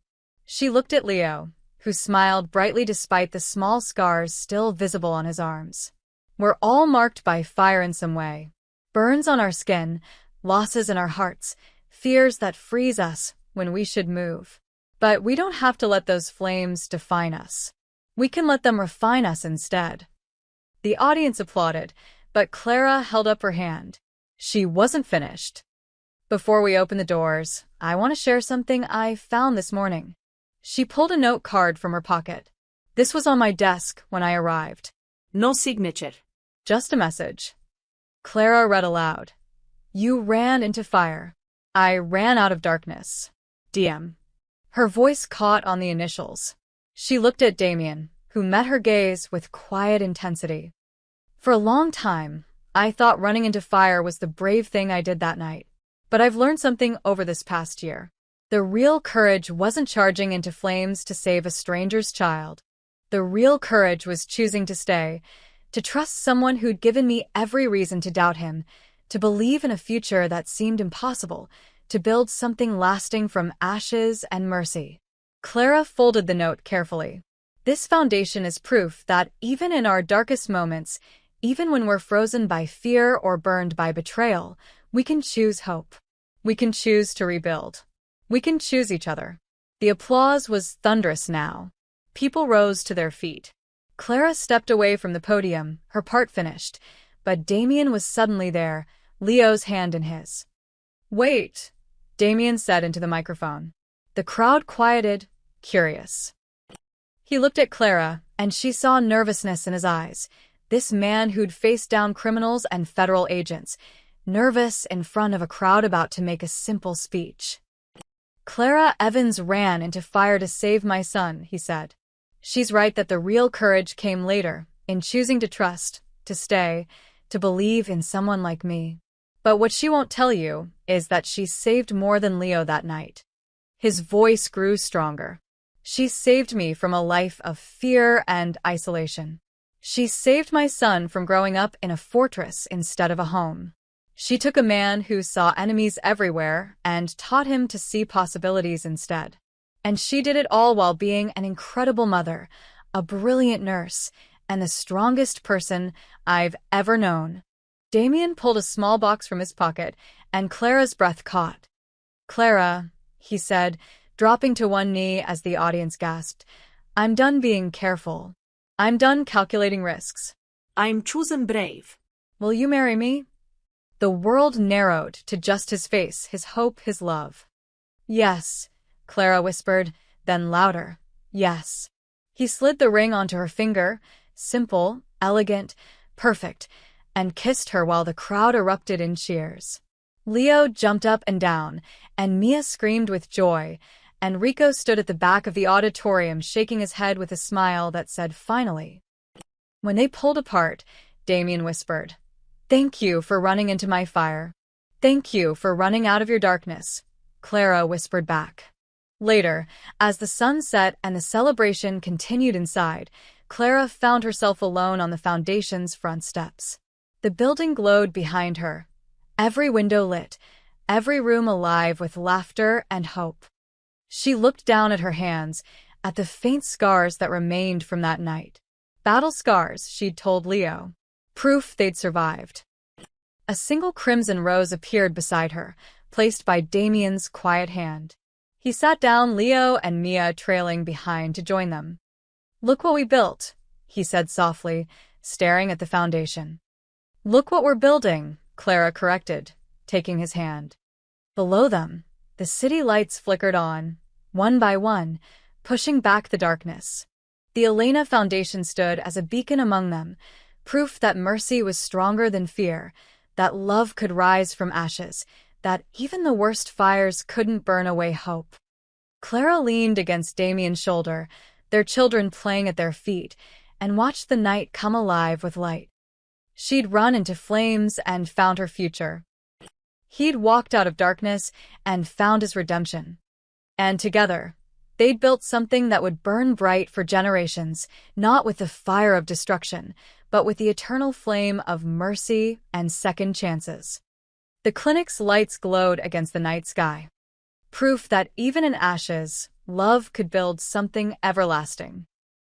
She looked at Leo, who smiled brightly despite the small scars still visible on his arms. We're all marked by fire in some way. Burns on our skin, losses in our hearts, fears that freeze us when we should move. But we don't have to let those flames define us. We can let them refine us instead. The audience applauded, but Clara held up her hand. She wasn't finished. "Before we open the doors, I want to share something I found this morning." She pulled a note card from her pocket. "This was on my desk when I arrived." No signature. "Just a message." Clara read aloud. "You ran into fire. I ran out of darkness. DM." Her voice caught on the initials. She looked at Damien, who met her gaze with quiet intensity. "For a long time, I thought running into fire was the brave thing I did that night. But I've learned something over this past year. The real courage wasn't charging into flames to save a stranger's child. The real courage was choosing to stay, to trust someone who'd given me every reason to doubt him, to believe in a future that seemed impossible, to build something lasting from ashes and mercy." Clara folded the note carefully. This foundation is proof that even in our darkest moments, even when we're frozen by fear or burned by betrayal, We can choose hope. We can choose to rebuild. We can choose each other. The applause was thunderous now. People rose to their feet. Clara stepped away from the podium, her part finished, but Damien was suddenly there, Leo's hand in his. "Wait," Damien said into the microphone. The crowd quieted, curious. He looked at Clara, and she saw nervousness in his eyes. This man who'd faced down criminals and federal agents, nervous in front of a crowd about to make a simple speech. "Clara Evans ran into fire to save my son," he said. "She's right that the real courage came later, in choosing to trust, to stay, to believe in someone like me. But what she won't tell you is that she saved more than Leo that night." His voice grew stronger. "She saved me from a life of fear and isolation. She saved my son from growing up in a fortress instead of a home. She took a man who saw enemies everywhere and taught him to see possibilities instead. And she did it all while being an incredible mother, a brilliant nurse, and the strongest person I've ever known." Damien pulled a small box from his pocket, and Clara's breath caught. "Clara," he said, dropping to one knee as the audience gasped, "I'm done being careful. I'm done calculating risks. I'm chosen brave." Will you marry me?" The world narrowed to just his face, his hope, his love. "Yes," Clara whispered, then louder, "Yes." He slid the ring onto her finger, simple, elegant, perfect, and kissed her while the crowd erupted in cheers. Leo jumped up and down, and Mia screamed with joy, and Rico stood at the back of the auditorium shaking his head with a smile that said, "Finally." When they pulled apart, Damien whispered, "Thank you for running into my fire. Thank you for running out of your darkness," Clara whispered back. Later, as the sun set and the celebration continued inside, Clara found herself alone on the foundation's front steps. The building glowed behind her, every window lit, every room alive with laughter and hope. She looked down at her hands, at the faint scars that remained from that night. Battle scars, she'd told Leo. Proof they'd survived. A single crimson rose appeared beside her, placed by Damien's quiet hand. He sat down, Leo and Mia trailing behind to join them. "Look what we built," he said softly, staring at the foundation. "Look what we're building," Clara corrected, taking his hand. Below them, the city lights flickered on, one by one, pushing back the darkness. The Elena Foundation stood as a beacon among them, proof that mercy was stronger than fear, that love could rise from ashes, that even the worst fires couldn't burn away hope. Clara leaned against Damien's shoulder, their children playing at their feet, and watched the night come alive with light. She'd run into flames and found her future. He'd walked out of darkness and found his redemption. And together, they'd built something that would burn bright for generations, not with the fire of destruction, but with the eternal flame of mercy and second chances. The clinic's lights glowed against the night sky. Proof that even in ashes, love could build something everlasting.